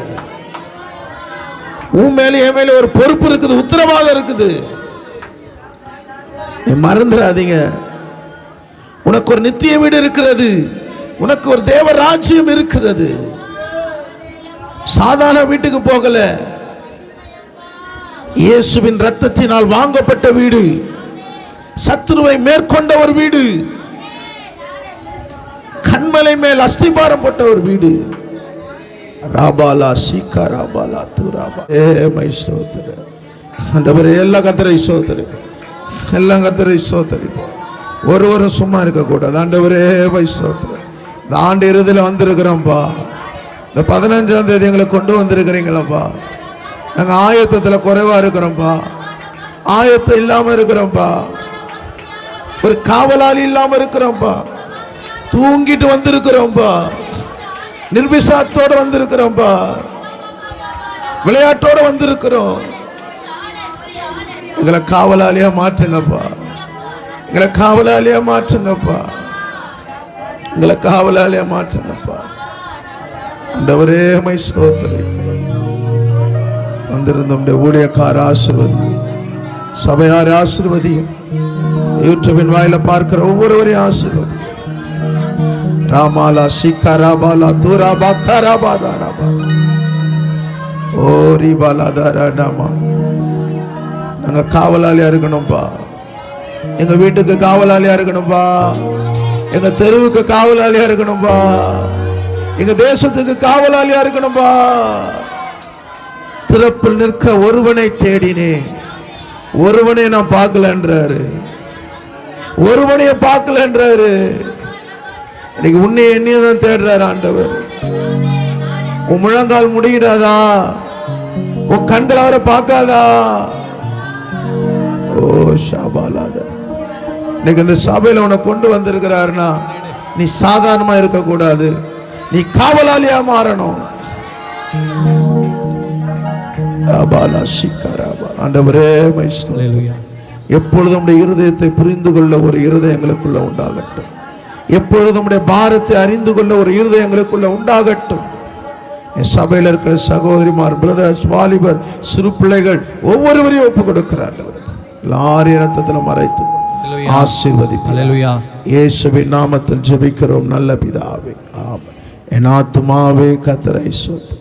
S1: உன் மேல என் மேல ஒரு பொறுப்பு இருக்குது, உத்தரவாதம் இருக்குது. நீ மறந்துடாதீங்க. உனக்கு ஒரு நித்திய வீடு இருக்கிறது, உனக்கு ஒரு தேவ ராஜ்யம் இருக்கிறது. சாதாரண வீட்டுக்கு போகல, இயேசுவின் இரத்தத்தினால் வாங்கப்பட்ட வீடு, சத்துருவை மேற்கொண்ட ஒரு வீடு, கண்மலை மேல் அஸ்திபாரம் போட்ட ஒரு வீடு. ராபாலா சீக்கா ராபாலா தூராபா மை ஸ்தோத்திர ஆண்டவரே. எல்லா கர்த்தரை ஸ்தோத்திரிப்போம், எல்லா கர்த்தரை ஸ்தோத்திரிப்போம். ஒருவரும் சும்மா இருக்கக்கூடாது. ஆண்டவரே மை ஸ்தோத்திரம். இந்த ஆண்டு இறுதியில் வந்திருக்கிறோம்ப்பா. இந்த 15ஆம் தேதி எங்களை கொண்டு வந்திருக்கிறீங்களப்பா. நாங்கள் ஆயத்தத்தில் குறைவா இருக்கிறோம்ப்பா, ஆயத்தம் இல்லாமல் இருக்கிறோம்ப்பா, ஒரு காவலாளி இல்லாமல் இருக்கிறோம்ப்பா, தூங்கிட்டு வந்திருக்கிறோம்ப்பா, நிர்விசாரத்தோடு வந்திருக்கிறோம்ப்பா, விளையாட்டோடு வந்திருக்கிறோம். எங்களை காவலாளியா மாற்றுங்கப்பா, எங்களை காவலாளியா மாற்றுங்கப்பா, எங்களை காவலாளியா மாற்றுங்கப்பா. ஆண்டவரே மை ஸ்தோத்திரம். வந்திருந்த ஊழியக்கார ஆசீர்வதி, சபையார் ஆசீர்வதி, யூடியூபின் வாயில பார்க்கிற ஒவ்வொருவரையும் ஆசீர்வதி. ராமாலா சிக்கராபாலா தூராபா கராபாதாராபா ஓரி பாலாதாராடாமா. நாங்க காவலாளியா இருக்கணும்பா, எங்க வீட்டுக்கு காவலாளியா இருக்கணும்பா, எங்க தெருவுக்கு காவலாளியா இருக்கணும்பா, எங்க தேசத்துக்கு காவலாளியா இருக்கணும்பா. திறப்பில் நிற்க ஒருவனை தேடினேன், ஒருவனை நான் பார்க்கலன்றாரு, ஒருவனைய பார்க்கலன்றாரு. இன்னைக்கு உன்னை என்னையதான் தேடுறாரு ஆண்டவர். உன் முழங்கால் முடியிடாதா? உன் கண்கள் அவரை பார்க்காதா? ஓ ஷாபாலாத. இன்னைக்கு இந்த சபையில உன்னை கொண்டு வந்திருக்கிறாருன்னா நீ சாதாரணமா இருக்கக்கூடாது, நீ காவலாளியா மாறணும். ஆண்டவரே எப்பொழுதும் இருதயத்தை புரிந்து கொள்ள ஒரு இருதயம் எங்களுக்குள்ள உண்டாகட்டும். எப்பொழுதும் நம்முடைய பாரத்தை அறிந்து கொள்ள ஒரு இருதயங்களுக்குள்ள உண்டாகட்டும். என் சபையில் இருக்கிற சகோதரிமார், பிரதர்ஸ், வாலிபர், சிறு பிள்ளைகள் ஒவ்வொருவரையும் ஒப்பு கொடுக்கிறார். எல்லாரையும் இரத்தத்தில் மறைத்து ஆசீர்வதிப்பார். இயேசுவின் நாமத்தில் ஜெபிக்கிறோம் நல்ல பிதாவே, ஆமென். என் ஆத்துமாவே கர்த்தரை ஸ்தோத்திரி,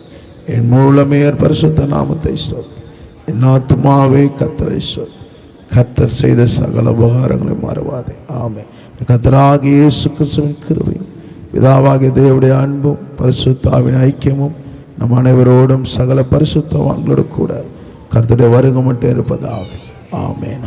S1: என் மூலமே பரிசுத்த நாமத்தை ஸ்தோத்திரி. என் ஆத்துமாவே கர்த்தரை ஸ்தோத்திரி, கர்த்தர் செய்த சகல உபகாரங்களை மறவாதே. ஆமென். கர்த்தராகிய இயேசு கிறிஸ்துவின் கிருபையும் பிதாவாகிய தேவனுடைய அன்பும் பரிசுத்தாவின் ஐக்கியமும் நம் அனைவரோடும் சகல பரிசுத்தவான்களோடு கூட கர்த்தருடைய வருகை மட்டும் இருப்பதாக. ஆமென்.